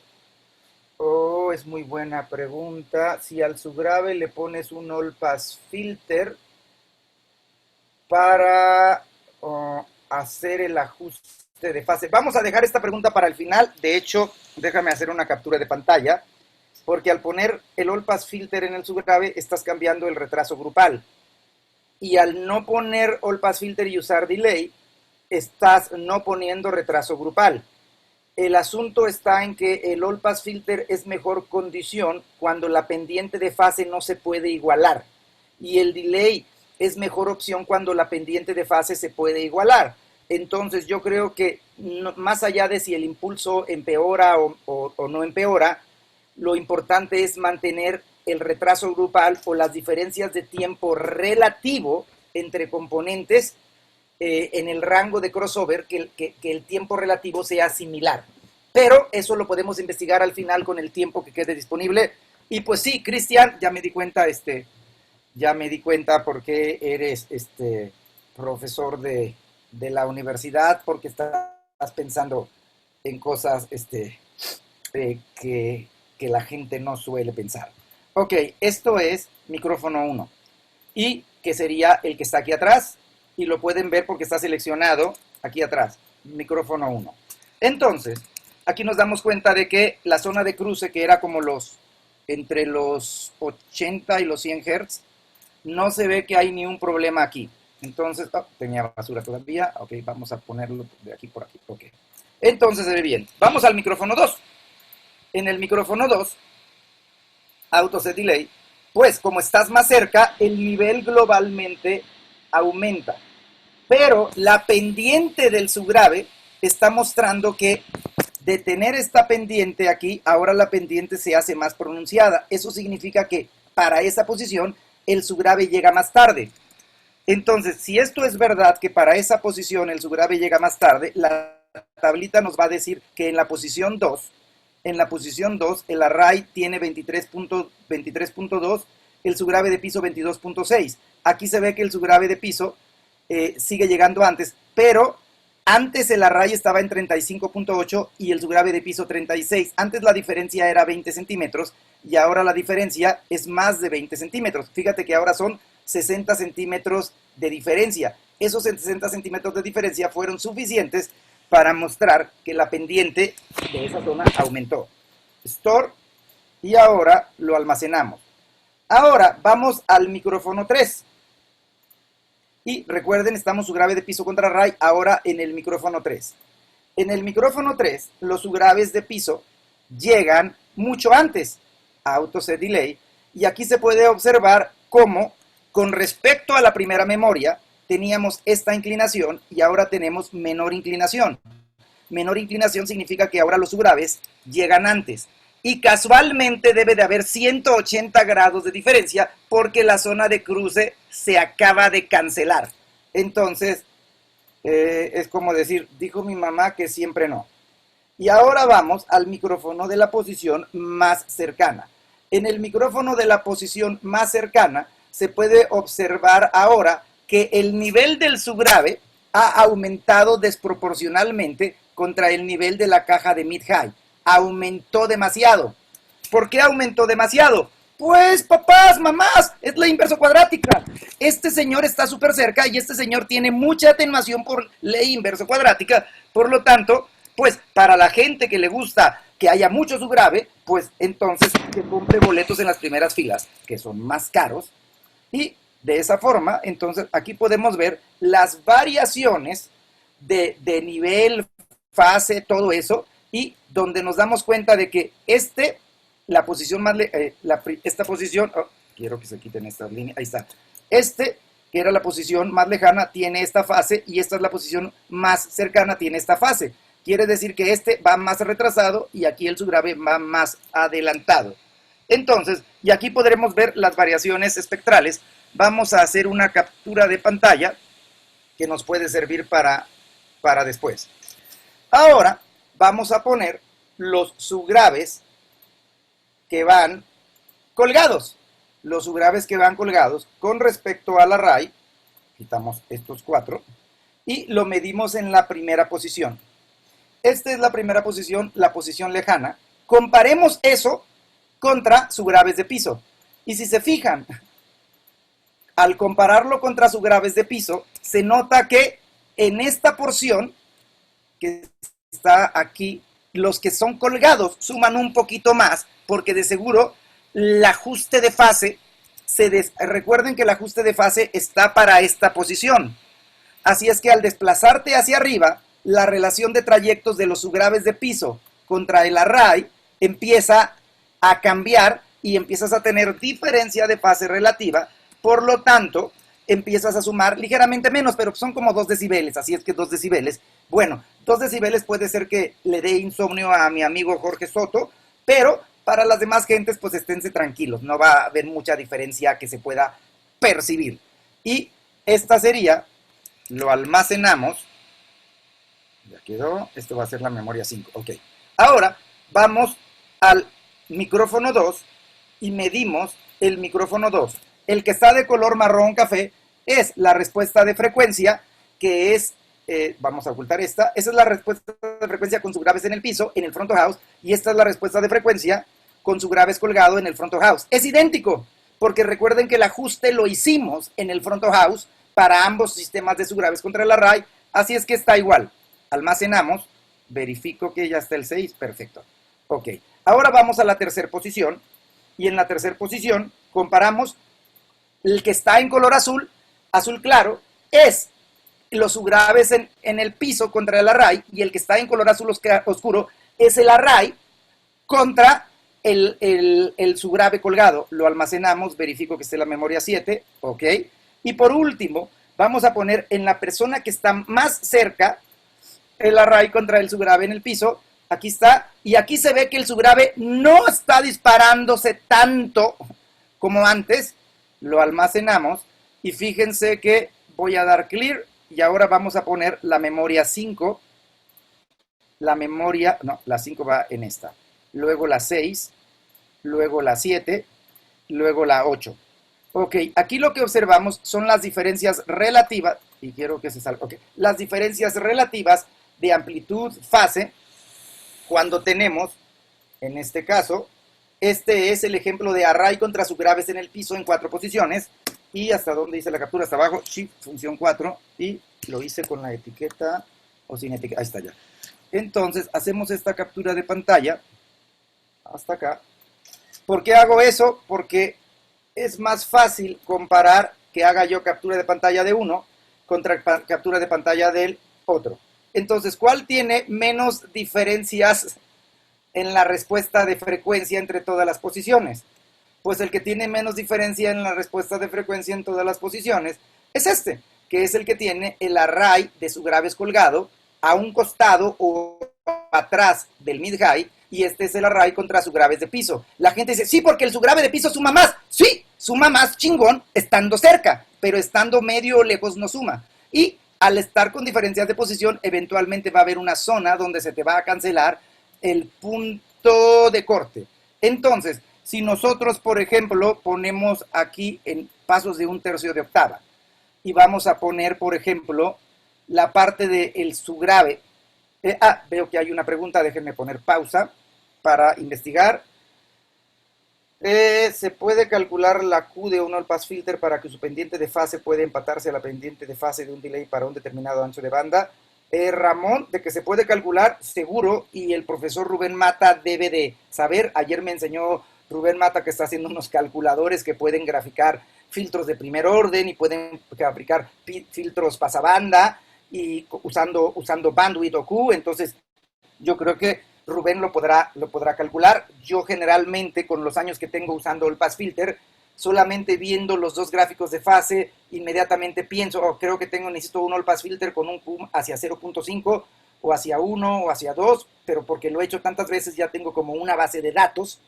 Oh, es muy buena pregunta. Si al subgrave le pones un All Pass Filter para hacer el ajuste de fase. Vamos a dejar esta pregunta para el final. De hecho, déjame hacer una captura de pantalla, porque al poner el All Pass Filter en el subgrave, estás cambiando el retraso grupal. Y al no poner All Pass Filter y usar delay, estás no poniendo retraso grupal. El asunto está en que el All Pass Filter es mejor condición cuando la pendiente de fase no se puede igualar. Y el delay es mejor opción cuando la pendiente de fase se puede igualar. Entonces yo creo que más allá de si el impulso empeora o no empeora, lo importante es mantener el retraso grupal o las diferencias de tiempo relativo entre componentes en el rango de crossover, que el tiempo relativo sea similar. Pero eso lo podemos investigar al final con el tiempo que quede disponible. Y pues sí, Cristian, ya me di cuenta por qué eres profesor de la universidad, porque estás pensando en cosas que la gente no suele pensar. Ok, esto es micrófono 1. Y que sería el que está aquí atrás. Y lo pueden ver porque está seleccionado aquí atrás. Micrófono 1. Entonces, aquí nos damos cuenta de que la zona de cruce, que era como entre los 80 y los 100 Hz, no se ve que hay ni un problema aquí. Entonces, tenía basura todavía. Ok, vamos a ponerlo de aquí por aquí. Ok. Entonces se ve bien. Vamos al micrófono 2. En el micrófono 2, auto set delay, pues como estás más cerca, el nivel globalmente aumenta. Pero la pendiente del subgrave está mostrando que de tener esta pendiente aquí, ahora la pendiente se hace más pronunciada. Eso significa que para esa posición el subgrave llega más tarde. Entonces, si esto es verdad, que para esa posición el subgrave llega más tarde, la tablita nos va a decir que en la posición 2, el array tiene 23.2, el subgrave de piso 22.6. Aquí se ve que el subgrave de piso sigue llegando antes, pero antes el array estaba en 35.8 y el subgrave de piso 36. Antes la diferencia era 20 centímetros y ahora la diferencia es más de 20 centímetros. Fíjate que ahora son 60 centímetros de diferencia. Esos 60 centímetros de diferencia fueron suficientes para mostrar que la pendiente de esa zona aumentó. Store, y ahora lo almacenamos. Ahora vamos al micrófono 3. Y recuerden, estamos subgrave de piso contra array ahora en el micrófono 3. En el micrófono 3, los subgraves de piso llegan mucho antes, auto set delay, y aquí se puede observar cómo, con respecto a la primera memoria, teníamos esta inclinación y ahora tenemos menor inclinación. Menor inclinación significa que ahora los subgraves llegan antes. Y casualmente debe de haber 180 grados de diferencia porque la zona de cruce se acaba de cancelar. Entonces, es como decir, dijo mi mamá que siempre no. Y ahora vamos al micrófono de la posición más cercana. En el micrófono de la posición más cercana se puede observar ahora que el nivel del subgrave ha aumentado desproporcionalmente contra el nivel de la caja de mid-high. Aumentó demasiado. ¿Por qué aumentó demasiado? Pues, papás, mamás, es la inverso cuadrática. Este señor está súper cerca y este señor tiene mucha atenuación por ley inverso cuadrática. Por lo tanto, pues, para la gente que le gusta que haya mucho subgrave, pues, entonces, que compre boletos en las primeras filas, que son más caros. Y de esa forma, entonces, aquí podemos ver las variaciones de nivel, fase, todo eso, y donde nos damos cuenta de que la posición más, esta posición, quiero que se quiten estas líneas, ahí está, que era la posición más lejana, tiene esta fase, y esta es la posición más cercana, tiene esta fase. Quiere decir que va más retrasado, y aquí el subgrave va más adelantado. Entonces, y aquí podremos ver las variaciones espectrales. Vamos a hacer una captura de pantalla, que nos puede servir para después. Ahora, vamos a poner los subgraves que van colgados. Los subgraves que van colgados con respecto al array, quitamos estos 4, y lo medimos en la primera posición. Esta es la primera posición, la posición lejana. Comparemos eso contra subgraves de piso. Y si se fijan, al compararlo contra subgraves de piso, se nota que en esta porción que está aquí, los que son colgados suman un poquito más, porque de seguro el ajuste de fase, recuerden que el ajuste de fase está para esta posición. Así es que al desplazarte hacia arriba, la relación de trayectos de los subgraves de piso contra el array empieza a cambiar y empiezas a tener diferencia de fase relativa. Por lo tanto, empiezas a sumar ligeramente menos, pero son como 2 decibeles, así es que 2 decibeles. Bueno, 2 decibeles puede ser que le dé insomnio a mi amigo Jorge Soto, pero para las demás gentes, pues esténse tranquilos, no va a haber mucha diferencia que se pueda percibir. Y esta sería, lo almacenamos, ya quedó, esto va a ser la memoria 5, ok. Ahora, vamos al micrófono 2 y medimos el micrófono 2. El que está de color marrón café es la respuesta de frecuencia, que es, vamos a ocultar esa es la respuesta de frecuencia con subgraves en el piso, en el front of house, y esta es la respuesta de frecuencia con subgraves colgado en el front of house. Es idéntico, porque recuerden que el ajuste lo hicimos en el front of house para ambos sistemas de subgraves contra el array, así es que está igual. Almacenamos, verifico que ya está el 6, perfecto. Ok, ahora vamos a la tercera posición, y en la tercera posición comparamos el que está en color azul, azul claro, es los subgraves en el piso contra el array, y el que está en color azul oscuro es el array contra el subgrave colgado. Lo almacenamos, verifico que esté en la memoria 7, ok. Y por último, vamos a poner en la persona que está más cerca el array contra el subgrave en el piso. Aquí está, y aquí se ve que el subgrave no está disparándose tanto como antes. Lo almacenamos y fíjense que voy a dar clear y ahora vamos a poner la memoria 5. La 5 va en esta. Luego la 6, luego la 7, luego la 8. Ok, aquí lo que observamos son las diferencias relativas, y quiero que se salga, ok, las diferencias relativas de amplitud, fase, cuando tenemos, en este caso, este es el ejemplo de array contra subgraves en el piso en 4 posiciones, y hasta donde hice la captura, hasta abajo, shift, función 4, y lo hice con la etiqueta, o sin etiqueta, ahí está ya. Entonces, hacemos esta captura de pantalla, hasta acá. ¿Por qué hago eso? Porque es más fácil comparar que haga yo captura de pantalla de uno contra captura de pantalla del otro. Entonces, ¿cuál tiene menos diferencias en la respuesta de frecuencia entre todas las posiciones? Pues el que tiene menos diferencia en la respuesta de frecuencia en todas las posiciones es este, que es el que tiene el array de subgraves colgado a un costado o atrás del mid-high, y este es el array contra subgraves de piso. La gente dice, sí, porque el subgrave de piso suma más. Sí, suma más chingón estando cerca, pero estando medio o lejos no suma. Y al estar con diferencias de posición, eventualmente va a haber una zona donde se te va a cancelar el punto de corte. Entonces, si nosotros, por ejemplo, ponemos aquí en pasos de 1/3 de octava, y vamos a poner, por ejemplo, la parte del subgrave. Veo que hay una pregunta, déjenme poner pausa para investigar. ¿Se puede calcular la Q de un all pass filter para que su pendiente de fase pueda empatarse a la pendiente de fase de un delay para un determinado ancho de banda? Ramón, de que se puede calcular, seguro, y el profesor Rubén Mata debe de saber. Ayer me enseñó Rubén Mata que está haciendo unos calculadores que pueden graficar filtros de primer orden y pueden graficar filtros pasabanda y usando bandwidth o Q. Entonces yo creo que Rubén lo podrá calcular. Yo generalmente, con los años que tengo usando el pass filter, solamente viendo los dos gráficos de fase, inmediatamente pienso, creo que necesito un all pass filter con un Q hacia 0.5 o hacia 1 o hacia 2, pero porque lo he hecho tantas veces ya tengo como una base de datos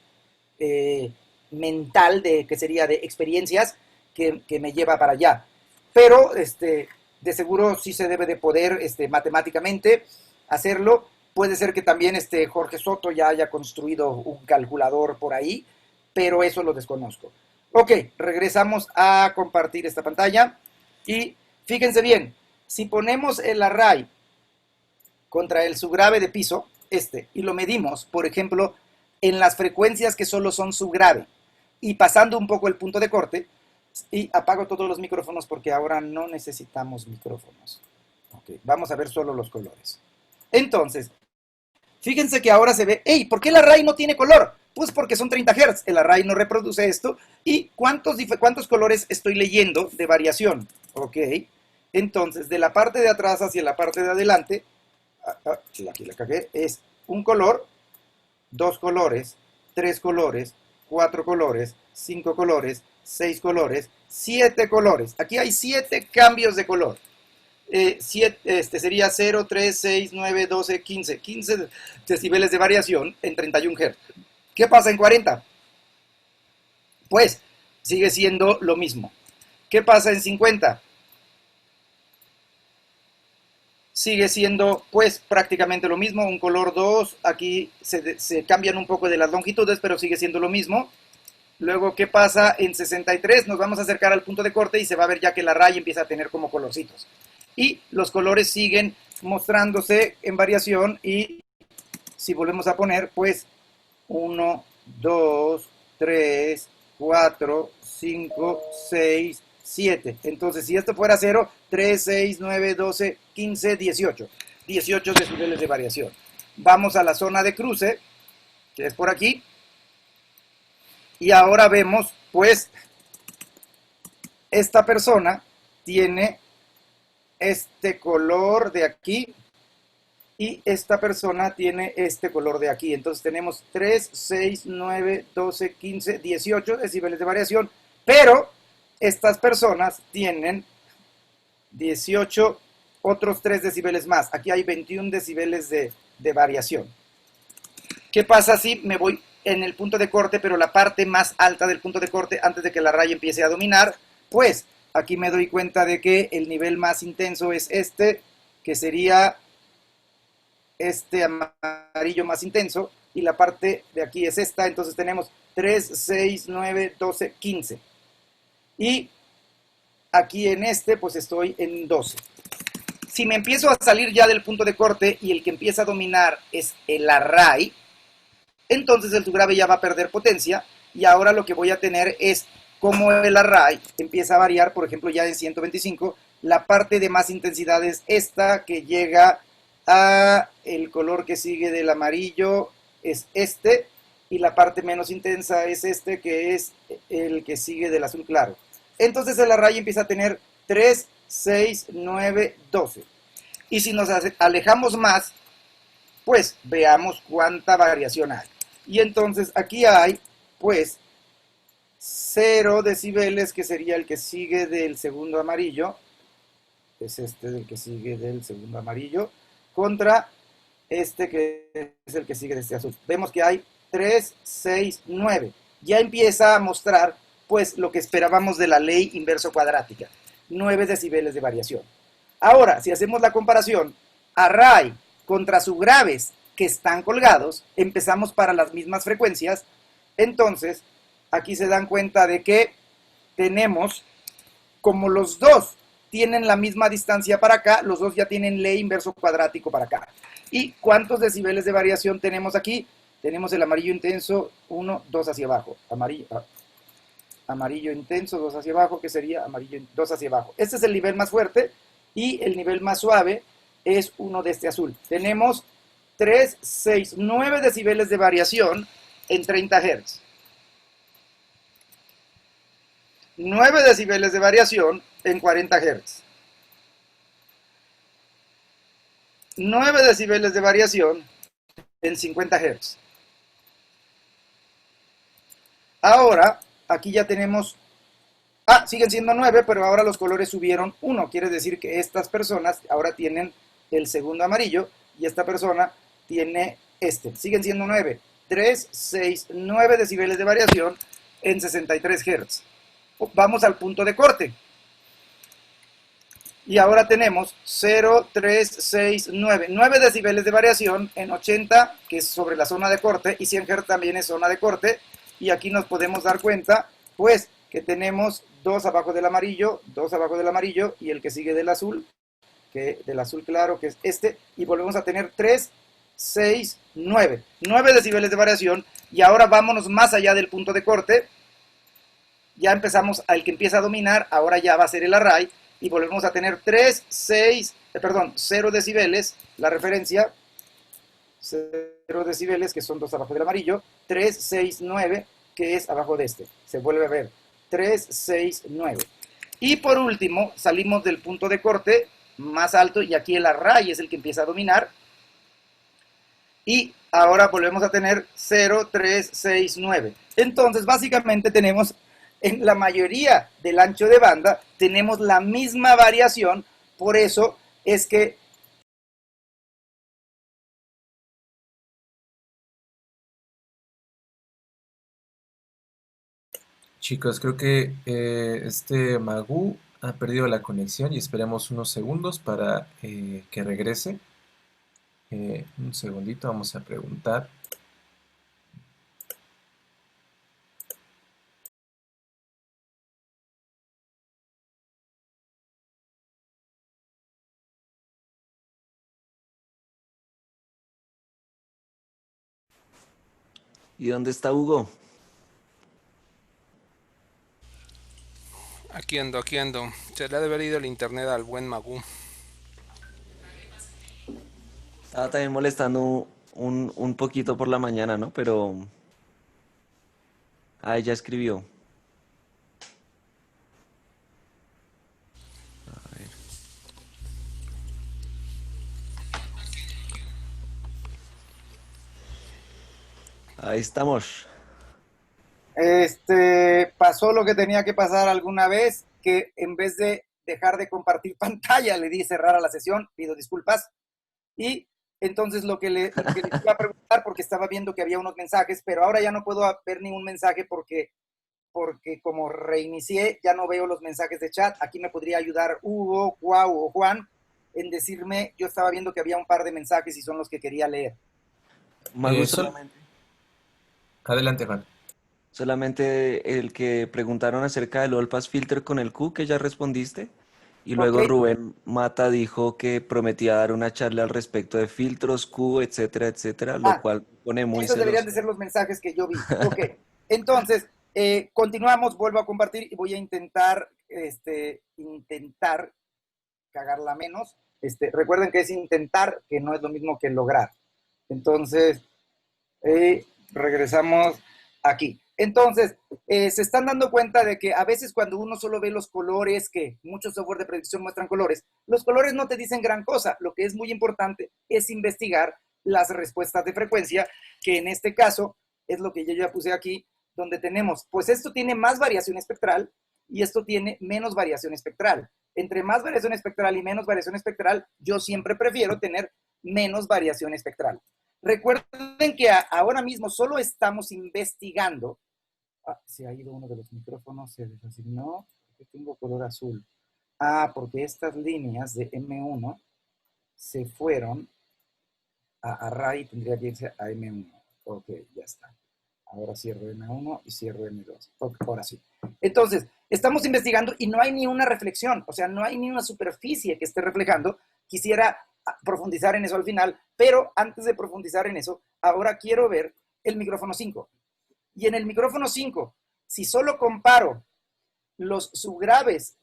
mental, que sería de experiencias, que me lleva para allá. Pero de seguro sí se debe de poder matemáticamente hacerlo. Puede ser que también Jorge Soto ya haya construido un calculador por ahí, pero eso lo desconozco. Ok, regresamos a compartir esta pantalla y fíjense bien, si ponemos el array contra el subgrave de piso, y lo medimos, por ejemplo, en las frecuencias que solo son subgrave y pasando un poco el punto de corte, y apago todos los micrófonos porque ahora no necesitamos micrófonos. Ok, vamos a ver solo los colores. Entonces, fíjense que ahora se ve, hey, ¿por qué el array no tiene color? Pues porque son 30 Hz, el array no reproduce esto. ¿Y cuántos colores estoy leyendo de variación? Ok, entonces de la parte de atrás hacia la parte de adelante, aquí la cagué, es un color, 2 colores, 3 colores, 4 colores, 5 colores, 6 colores, 7 colores. Aquí hay 7 cambios de color. Sería 0, 3, 6, 9, 12, 15. 15 decibeles de variación en 31 Hz. ¿Qué pasa en 40? Pues sigue siendo lo mismo. ¿Qué pasa en 50? Sigue siendo pues prácticamente lo mismo, un color 2, aquí se cambian un poco de las longitudes, pero sigue siendo lo mismo. Luego, ¿qué pasa en 63? Nos vamos a acercar al punto de corte y se va a ver ya que la raya empieza a tener como colorcitos. Y los colores siguen mostrándose en variación y si volvemos a poner, pues 1, 2, 3, 4, 5, 6, 7. Entonces, si esto fuera 0, 3, 6, 9, 12, 15, 18. 18 decibeles de variación. Vamos a la zona de cruce, que es por aquí. Y ahora vemos, pues, esta persona tiene este color de aquí y esta persona tiene este color de aquí. Entonces tenemos 3, 6, 9, 12, 15, 18 decibeles de variación, pero estas personas tienen 18, otros 3 decibeles más. Aquí hay 21 decibeles de variación. ¿Qué pasa si me voy en el punto de corte, pero la parte más alta del punto de corte antes de que la raya empiece a dominar? Pues aquí me doy cuenta de que el nivel más intenso es que sería este amarillo más intenso, y la parte de aquí es esta. Entonces tenemos 3, 6, 9, 12, 15. Y aquí en pues estoy en 12. Si me empiezo a salir ya del punto de corte y el que empieza a dominar es el array, entonces el subgrave ya va a perder potencia y ahora lo que voy a tener es como el array empieza a variar. Por ejemplo, ya en 125, la parte de más intensidad es esta, que llega a el color que sigue del amarillo es y la parte menos intensa es que es el que sigue del azul claro. Entonces el array empieza a tener 3, 6, 9, 12. Y si nos alejamos más, pues veamos cuánta variación hay. Y entonces aquí hay, pues, 0 decibeles, que sería el que sigue del segundo amarillo. es este del que sigue del segundo amarillo, contra este que es el que sigue de este azul. Vemos que hay 3, 6, 9. Ya empieza a mostrar pues lo que esperábamos de la ley inverso cuadrática, 9 decibeles de variación. Ahora, si hacemos la comparación array contra subgraves que están colgados, empezamos para las mismas frecuencias, entonces aquí se dan cuenta de que tenemos, como los dos tienen la misma distancia para acá, los dos ya tienen ley inverso cuadrático para acá. ¿Y cuántos decibeles de variación tenemos aquí? Tenemos el amarillo intenso, 1, 2 hacia abajo. Amarillo intenso, 2 hacia abajo, que sería amarillo 2 hacia abajo. Este es el nivel más fuerte y el nivel más suave es uno de este azul. Tenemos 3, 6, 9 decibeles de variación en 30 Hz. 9 decibeles de variación en 40 Hz. 9 decibeles de variación en 50 Hz. Ahora, aquí ya tenemos, siguen siendo 9, pero ahora los colores subieron 1. Quiere decir que estas personas ahora tienen el segundo amarillo y esta persona tiene este. Siguen siendo 9. 3, 6, 9 decibeles de variación en 63 Hz. Vamos al punto de corte. Y ahora tenemos 0, 3, 6, 9. 9 decibeles de variación en 80, que es sobre la zona de corte, y 100 Hz también es zona de corte. Y aquí nos podemos dar cuenta, pues, que tenemos 2 abajo del amarillo, 2 abajo del amarillo, y el que sigue del azul claro, que es este, y volvemos a tener 3, 6, 9. 9 decibeles de variación, y ahora vámonos más allá del punto de corte. Ya empezamos, al que empieza a dominar, ahora ya va a ser el array, y volvemos a tener 0 decibeles, la referencia, 0 decibeles, que son 2 abajo del amarillo, 3, 6, 9, que es abajo de este. Se vuelve a ver, 3, 6, 9. Y por último, salimos del punto de corte más alto, y aquí el array es el que empieza a dominar. Y ahora volvemos a tener 0, 3, 6, 9. Entonces, básicamente tenemos, en la mayoría del ancho de banda, tenemos la misma variación, por eso es que Chicos, creo que este Magu ha perdido la conexión y esperemos unos segundos para que regrese. Un segundito, vamos a preguntar. ¿Y dónde está Hugo? Aquí ando, aquí ando. Se le ha de haber ido el internet al buen Magú. Estaba también molestando un poquito por la mañana, ¿no? Pero ella escribió. A ver. Ahí estamos. pasó lo que tenía que pasar alguna vez, que en vez de dejar de compartir pantalla, le di cerrar a la sesión, pido disculpas. Y entonces lo que le iba a preguntar, porque estaba viendo que había unos mensajes, pero ahora ya no puedo ver ningún mensaje porque como reinicié, ya no veo los mensajes de chat. Aquí me podría ayudar Hugo, Cuau o Juan en decirme, yo estaba viendo que había un par de mensajes y son los que quería leer. Magu, Sol- Adelante, Juan. solamente el que preguntaron acerca del All Pass Filter con el Q, que ya respondiste. Y Ok, luego Rubén Mata dijo que prometía dar una charla al respecto de filtros, Q, etcétera, etcétera, lo cual me pone muy esos deberían celoso. de ser los mensajes que yo vi. Ok, entonces, continuamos, vuelvo a compartir y voy a intentar cagarla menos. Recuerden que es intentar, que no es lo mismo que lograr. Entonces, regresamos aquí. Entonces, se están dando cuenta de que a veces cuando uno solo ve los colores, que muchos software de predicción muestran colores, los colores no te dicen gran cosa. Lo que es muy importante es investigar las respuestas de frecuencia, que en este caso es lo que yo ya puse aquí, donde tenemos, pues esto tiene más variación espectral, y esto tiene menos variación espectral. Entre más variación espectral y menos variación espectral, yo siempre prefiero tener menos variación espectral. Recuerden que ahora mismo solo estamos investigando. Se ha ido uno de los micrófonos, se desasignó. ¿Por qué tengo color azul? Porque estas líneas de M1 se fueron a array, tendría que irse a M1. Ok, ya está. Ahora cierro M1 y cierro M2. Ok, ahora sí. Entonces, estamos investigando y no hay ni una reflexión, o sea, no hay ni una superficie que esté reflejando. Quisiera profundizar en eso al final, pero antes de profundizar en eso, ahora quiero ver el micrófono 5. Y en el micrófono 5, si solo comparo los subgraves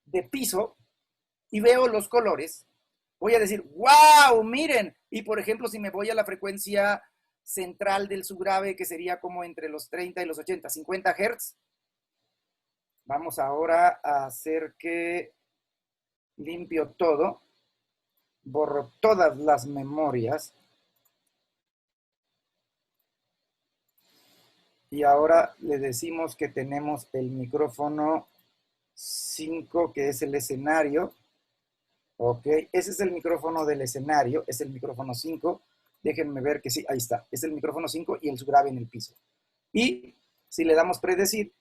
de piso y veo los colores, voy a decir, wow, miren. Y por ejemplo, si me voy a la frecuencia central del subgrave, que sería como entre los 30 y los 80, 50 Hz, vamos ahora a hacer que limpio todo, borro todas las memorias y ahora le decimos que tenemos el micrófono 5, que es el escenario. Ok, ese es el micrófono del escenario, es el micrófono 5. Déjenme ver que sí, ahí está. Es el micrófono 5 y el subgrave en el piso. Y si le damos predecir,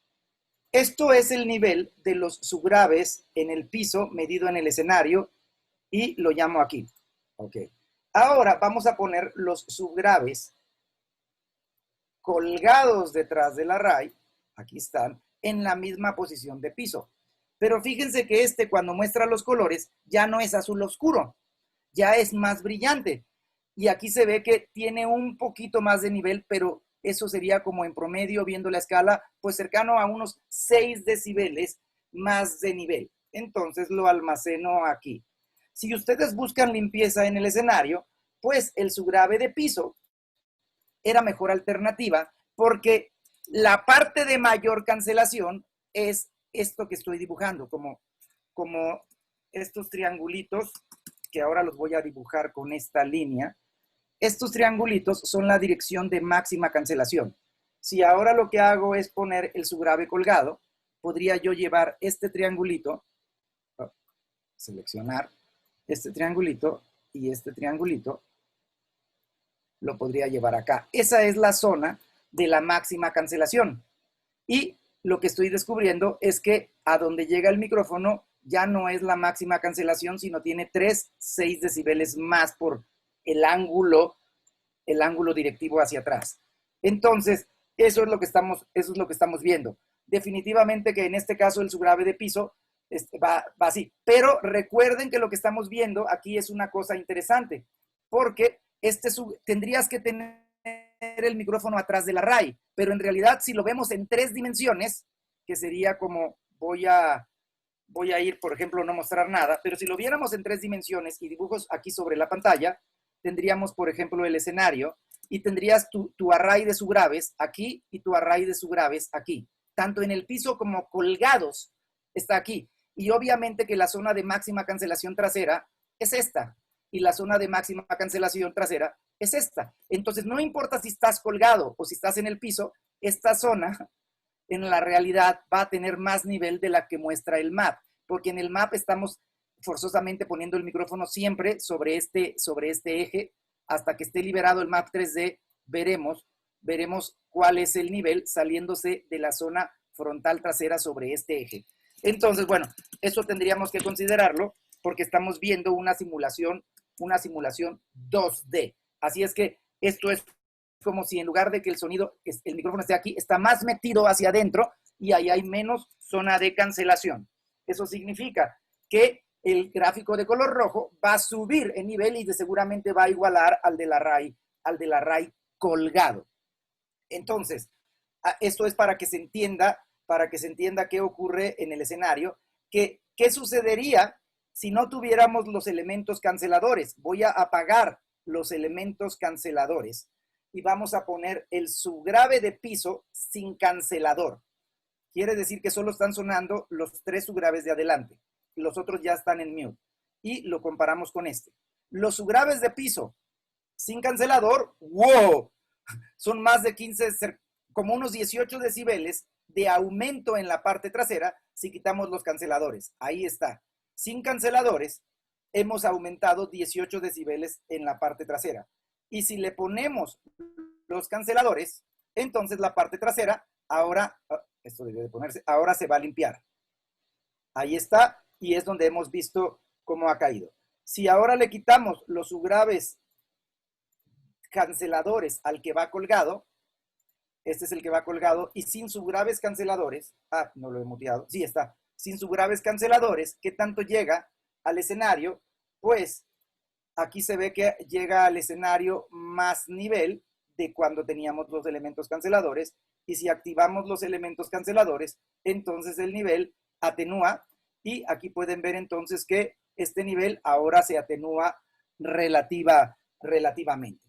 esto es el nivel de los subgraves en el piso medido en el escenario y lo llamo aquí. Ok. Ahora vamos a poner los subgraves colgados detrás del array, aquí están, en la misma posición de piso. Pero fíjense que cuando muestra los colores, ya no es azul oscuro, ya es más brillante. Y aquí se ve que tiene un poquito más de nivel, pero eso sería como en promedio, viendo la escala, pues cercano a unos 6 decibeles más de nivel. Entonces lo almaceno aquí. Si ustedes buscan limpieza en el escenario, pues el subgrave de piso era mejor alternativa, porque la parte de mayor cancelación es esto que estoy dibujando, como estos triangulitos, que ahora los voy a dibujar con esta línea. Estos triangulitos son la dirección de máxima cancelación. Si ahora lo que hago es poner el subgrave colgado, podría yo llevar este triangulito, seleccionar este triangulito y este triangulito, lo podría llevar acá. Esa es la zona de la máxima cancelación. Y lo que estoy descubriendo es que a donde llega el micrófono ya no es la máxima cancelación, sino tiene 6 decibeles más por el ángulo directivo hacia atrás. Entonces, eso es lo que estamos viendo. Definitivamente que en este caso el subgrave de piso va así. Pero recuerden que lo que estamos viendo aquí es una cosa interesante, porque tendrías que tener el micrófono atrás del array, pero en realidad si lo vemos en 3 dimensiones, que sería como, voy a ir, por ejemplo, no mostrar nada, pero si lo viéramos en 3 dimensiones y dibujos aquí sobre la pantalla, tendríamos, por ejemplo, el escenario y tendrías tu array de subgraves aquí y tu array de subgraves aquí. Tanto en el piso como colgados está aquí. Y obviamente que la zona de máxima cancelación trasera es esta. Y la zona de máxima cancelación trasera es esta. Entonces, no importa si estás colgado o si estás en el piso, esta zona en la realidad va a tener más nivel de la que muestra el map, porque en el map estamos forzosamente poniendo el micrófono siempre sobre este eje. Hasta que esté liberado el map 3D, veremos cuál es el nivel saliéndose de la zona frontal trasera sobre este eje. Entonces, bueno, eso tendríamos que considerarlo porque estamos viendo una simulación 2D. Así es que esto es como si en lugar de que el micrófono esté aquí, está más metido hacia adentro y ahí hay menos zona de cancelación. Eso significa que el gráfico de color rojo va a subir en nivel y seguramente va a igualar al del array colgado. Entonces, esto es para que se entienda qué ocurre en el escenario, qué sucedería si no tuviéramos los elementos canceladores. Voy a apagar los elementos canceladores y vamos a poner el subgrave de piso sin cancelador. Quiere decir que solo están sonando los 3 subgraves de adelante. Los otros ya están en mute. Y lo comparamos con este. Los subgraves de piso sin cancelador, ¡wow! Son más de 15, como unos 18 decibeles de aumento en la parte trasera si quitamos los canceladores. Ahí está. Sin canceladores, hemos aumentado 18 decibeles en la parte trasera. Y si le ponemos los canceladores, entonces la parte trasera, ahora, esto debe de ponerse, ahora se va a limpiar. Ahí está, y es donde hemos visto cómo ha caído. Si ahora le quitamos los subgraves canceladores al que va colgado, este es el que va colgado, y sin subgraves canceladores, no lo he muteado, sí está, sin subgraves canceladores, ¿qué tanto llega al escenario? Pues aquí se ve que llega al escenario más nivel de cuando teníamos los elementos canceladores, y si activamos los elementos canceladores, entonces el nivel atenúa, y aquí pueden ver entonces que este nivel ahora se atenúa relativamente.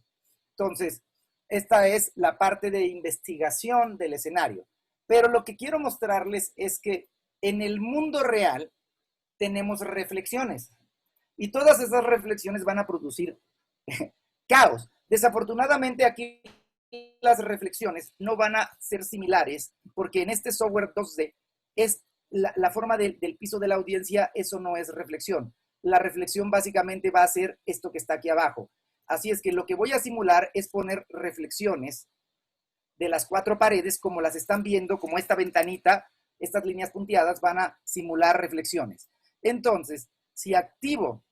Entonces, esta es la parte de investigación del escenario. Pero lo que quiero mostrarles es que en el mundo real tenemos reflexiones. Y todas esas reflexiones van a producir caos. Desafortunadamente aquí las reflexiones no van a ser similares porque en este software 2D es la forma del piso de la audiencia, eso no es reflexión. La reflexión básicamente va a ser esto que está aquí abajo. Así es que lo que voy a simular es poner reflexiones de las 4 paredes como las están viendo, como esta ventanita, estas líneas punteadas van a simular reflexiones. Entonces, si activo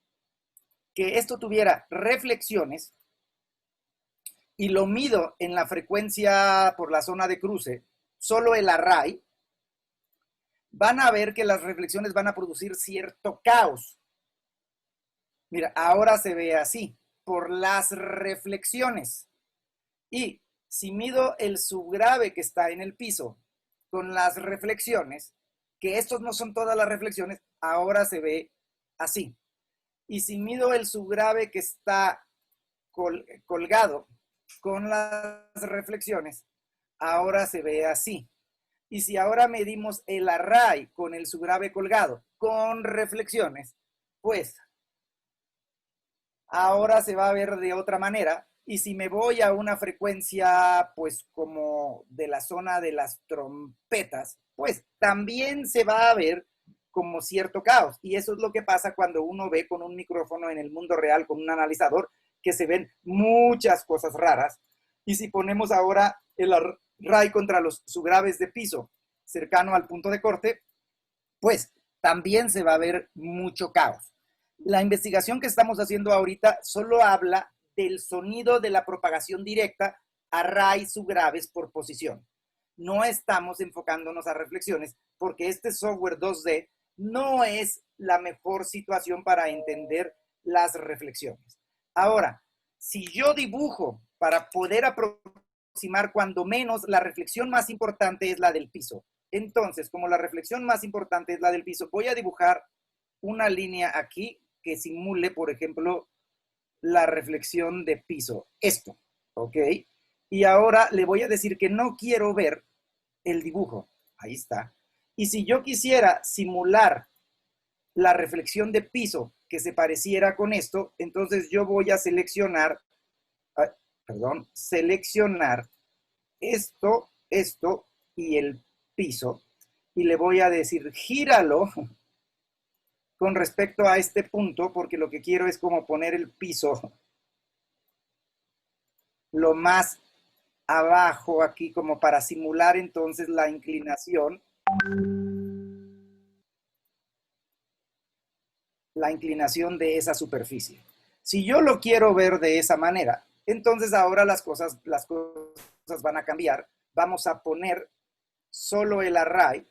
que esto tuviera reflexiones y lo mido en la frecuencia por la zona de cruce, solo el array, van a ver que las reflexiones van a producir cierto caos. Mira, ahora se ve así, por las reflexiones. Y si mido el subgrave que está en el piso con las reflexiones, que estos no son todas las reflexiones, ahora se ve así. Y si mido el subgrave que está colgado con las reflexiones, ahora se ve así. Y si ahora medimos el array con el subgrave colgado con reflexiones, pues ahora se va a ver de otra manera. Y si me voy a una frecuencia, pues como de la zona de las trompetas, pues también se va a ver como cierto caos. Y eso es lo que pasa cuando uno ve con un micrófono en el mundo real, con un analizador, que se ven muchas cosas raras. Y si ponemos ahora el array contra los subgraves de piso cercano al punto de corte, pues también se va a ver mucho caos. La investigación que estamos haciendo ahorita solo habla del sonido de la propagación directa a raíz subgraves por posición. No estamos enfocándonos a reflexiones porque este software 2D no es la mejor situación para entender las reflexiones. Ahora, si yo dibujo para poder aproximar cuando menos, la reflexión más importante es la del piso. Entonces, como la reflexión más importante es la del piso, voy a dibujar una línea aquí que simule, por ejemplo, la reflexión de piso. Esto, ¿ok? Y ahora le voy a decir que no quiero ver el dibujo. Ahí está. Y si yo quisiera simular la reflexión de piso que se pareciera con esto, entonces yo voy a seleccionar, seleccionar esto y el piso. Y le voy a decir, gíralo con respecto a este punto, porque lo que quiero es como poner el piso lo más abajo aquí, como para simular entonces la inclinación de esa superficie. Si yo lo quiero ver de esa manera, entonces ahora las cosas van a cambiar. Vamos a poner solo el array.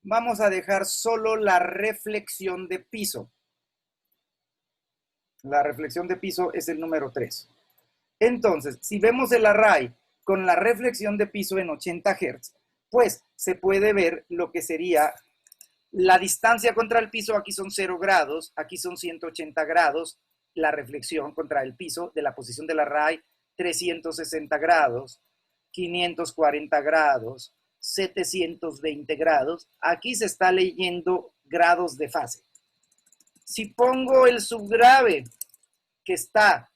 Vamos a dejar solo la reflexión de piso. La reflexión de piso es el número 3. Entonces, si vemos el array con la reflexión de piso en 80 Hz, pues se puede ver lo que sería la distancia contra el piso. Aquí son 0 grados, aquí son 180 grados, la reflexión contra el piso de la posición del array, 360 grados, 540 grados, 720 grados. Aquí se está leyendo grados de fase. Si pongo el subgrave que está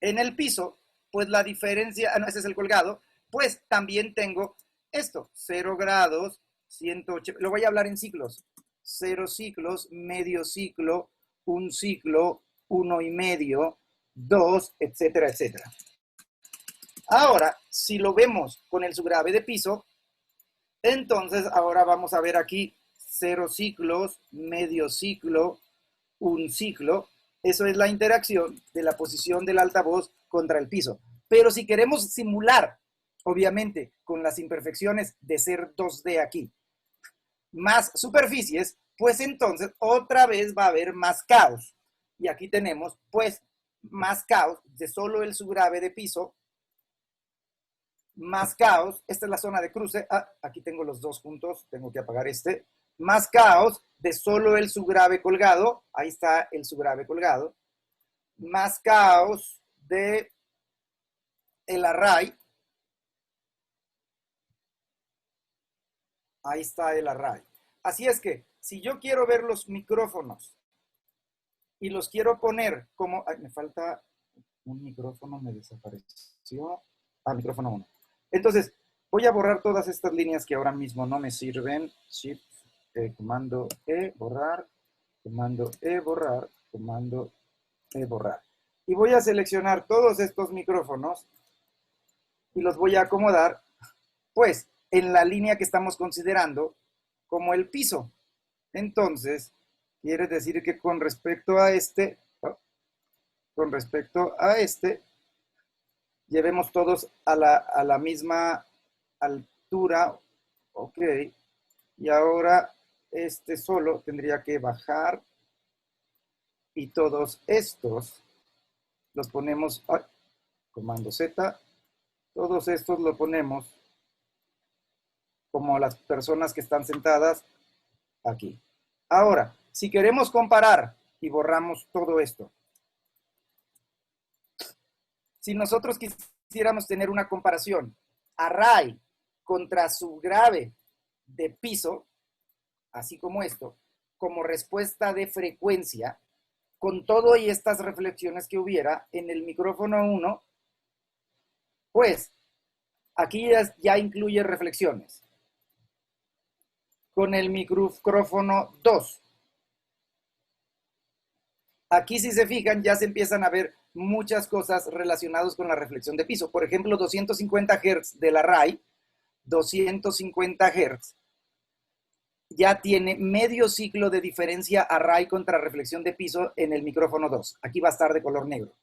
en el piso, pues la diferencia, ese es el colgado, pues también tengo esto, 0 grados, 180, lo voy a hablar en ciclos, 0 ciclos, medio ciclo, un ciclo, 1,5, 2, etcétera, etcétera. Ahora, si lo vemos con el subgrave de piso, entonces ahora vamos a ver aquí 0 ciclos, medio ciclo, un ciclo. Eso es la interacción de la posición del altavoz contra el piso. Pero si queremos simular, obviamente, con las imperfecciones de ser 2D aquí, más superficies, pues entonces otra vez va a haber más caos. Y aquí tenemos, pues, más caos de solo el subgrave de piso, más caos, esta es la zona de cruce, aquí tengo los dos juntos, tengo que apagar este, más caos de solo el subgrave colgado, ahí está el subgrave colgado, más caos de el array, ahí está el array. Así es que, si yo quiero ver los micrófonos y los quiero poner como, me falta un micrófono, me desapareció, micrófono 1. Entonces, voy a borrar todas estas líneas que ahora mismo no me sirven. Shift, comando E, borrar, comando E, borrar, comando E, borrar. Y voy a seleccionar todos estos micrófonos y los voy a acomodar, pues, en la línea que estamos considerando como el piso. Entonces, quiere decir que con respecto a este, llevemos todos a la misma altura, ok, y ahora este solo tendría que bajar y todos estos los ponemos, comando Z, todos estos lo ponemos como las personas que están sentadas aquí. Ahora, si queremos comparar y borramos todo esto, si nosotros quisiéramos tener una comparación array contra subgrave de piso, así como esto, como respuesta de frecuencia, con todo y estas reflexiones que hubiera en el micrófono 1, pues aquí ya incluye reflexiones. Con el micrófono 2, aquí si se fijan ya se empiezan a ver muchas cosas relacionadas con la reflexión de piso. Por ejemplo, 250 Hz del array, 250 Hz, ya tiene medio ciclo de diferencia array contra reflexión de piso en el micrófono 2. Aquí va a estar de color negro.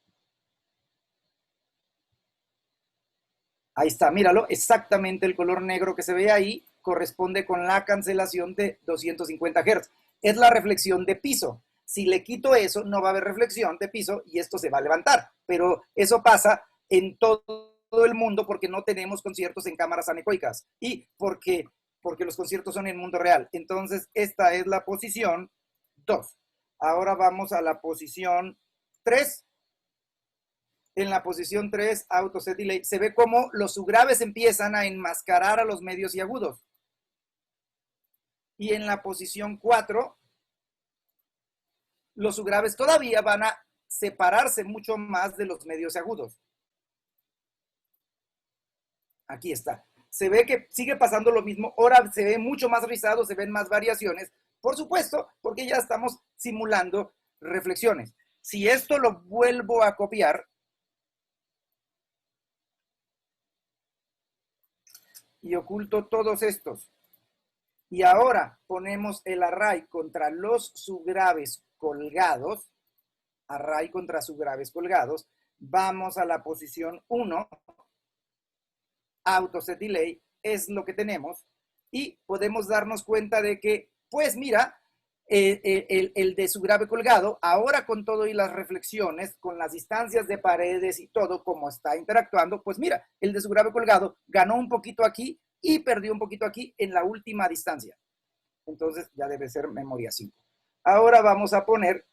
Ahí está, míralo, exactamente el color negro que se ve ahí corresponde con la cancelación de 250 Hz. Es la reflexión de piso. Si le quito eso, no va a haber reflexión de piso y esto se va a levantar. Pero eso pasa en todo el mundo porque no tenemos conciertos en cámaras anecoicas y porque los conciertos son en el mundo real. Entonces, esta es la posición 2. Ahora vamos a la posición 3. En la posición 3, auto set delay, se ve cómo los subgraves empiezan a enmascarar a los medios y agudos. Y en la posición 4, los subgraves todavía van a separarse mucho más de los medios y agudos. Aquí está. Se ve que sigue pasando lo mismo. Ahora se ve mucho más rizado, se ven más variaciones. Por supuesto, porque ya estamos simulando reflexiones. Si esto lo vuelvo a copiar y oculto todos estos, y ahora ponemos el array contra los subgraves colgados, array contra subgraves colgados, vamos a la posición 1, auto set delay, es lo que tenemos, y podemos darnos cuenta de que, pues mira, el de subgrave colgado, ahora con todo y las reflexiones, con las distancias de paredes y todo, como está interactuando, pues mira, el de subgrave colgado ganó un poquito aquí y perdió un poquito aquí en la última distancia. Entonces ya debe ser memoria 5. Ahora vamos a poner,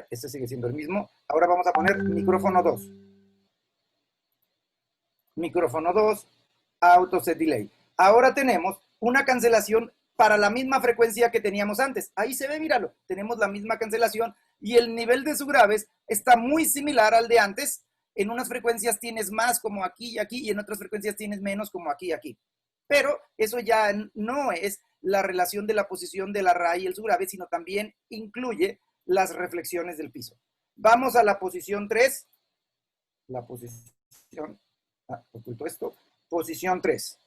este sigue siendo el mismo, ahora vamos a poner micrófono 2. Micrófono 2, auto set delay. Ahora tenemos una cancelación para la misma frecuencia que teníamos antes. Ahí se ve, míralo, tenemos la misma cancelación y el nivel de subgraves está muy similar al de antes en unas frecuencias tienes más como aquí y aquí, y en otras frecuencias tienes menos como aquí y aquí. Pero eso ya no es la relación de la posición del array y el subgrave, sino también incluye las reflexiones del piso. Vamos a la posición 3. La posición, oculto esto, posición 3.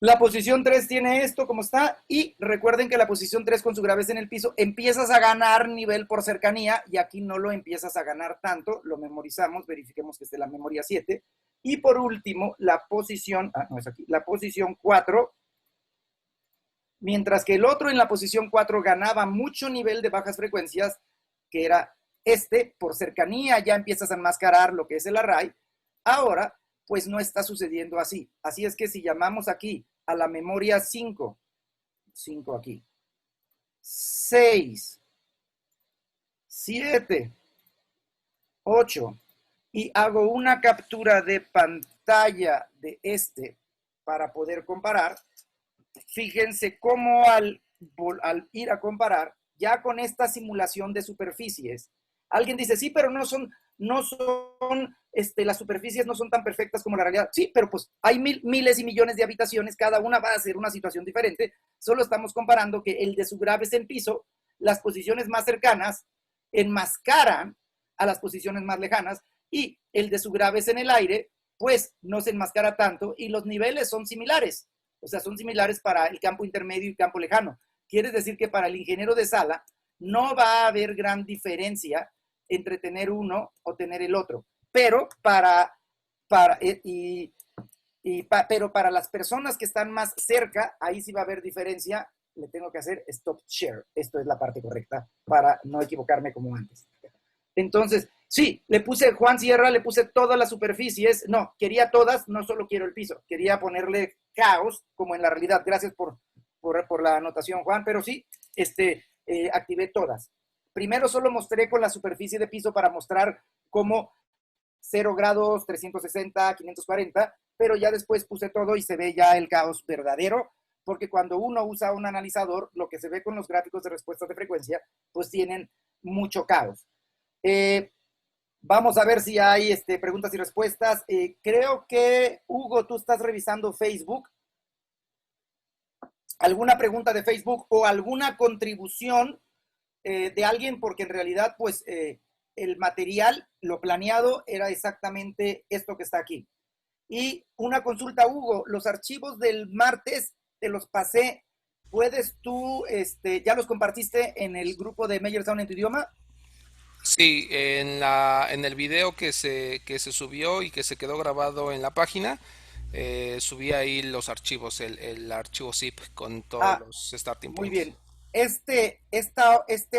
La posición 3 tiene esto como está, y recuerden que la posición 3 con subgraves en el piso empiezas a ganar nivel por cercanía, y aquí no lo empiezas a ganar tanto, lo memorizamos, verifiquemos que esté la memoria 7. Y por último, la posición, no es aquí, la posición 4, mientras que el otro en la posición 4 ganaba mucho nivel de bajas frecuencias, que era por cercanía ya empiezas a enmascarar lo que es el array. Ahora, pues no está sucediendo así. Así es que si llamamos aquí a la memoria 5 aquí, 6, 7, 8, y hago una captura de pantalla de para poder comparar, fíjense cómo al ir a comparar, ya con esta simulación de superficies, alguien dice, sí, pero no son las superficies no son tan perfectas como la realidad. Sí, pero pues hay miles y millones de habitaciones, cada una va a ser una situación diferente. Solo estamos comparando que el de subgraves en piso, las posiciones más cercanas enmascaran a las posiciones más lejanas, y el de subgraves en el aire, pues no se enmascara tanto, y los niveles son similares. O sea, son similares para el campo intermedio y campo lejano. Quiere decir que para el ingeniero de sala no va a haber gran diferencia entre tener uno o tener el otro. Pero pero para las personas que están más cerca, ahí sí va a haber diferencia. Le tengo que hacer stop share. Esto es la parte correcta para no equivocarme como antes. Entonces, sí, le puse Juan Sierra, le puse todas las superficies. No, quería todas, no solo quiero el piso. Quería ponerle caos, como en la realidad. Gracias por la anotación, Juan. Pero sí, activé todas. Primero solo mostré con la superficie de piso para mostrar cómo 0 grados, 360, 540, pero ya después puse todo y se ve ya el caos verdadero, porque cuando uno usa un analizador, lo que se ve con los gráficos de respuestas de frecuencia, pues tienen mucho caos. Vamos a ver si hay preguntas y respuestas. Creo que, Hugo, tú estás revisando Facebook. ¿Alguna pregunta de Facebook o alguna contribución de alguien? Porque en realidad, pues, el material, lo planeado, era exactamente esto que está aquí. Y una consulta, Hugo, los archivos del martes te los pasé. ¿Puedes tú, ya los compartiste en el grupo de Meyer Sound en tu idioma? Sí, en el video que se subió y que se quedó grabado en la página, subí ahí los archivos, el archivo zip con todos los starting muy points. bien. Este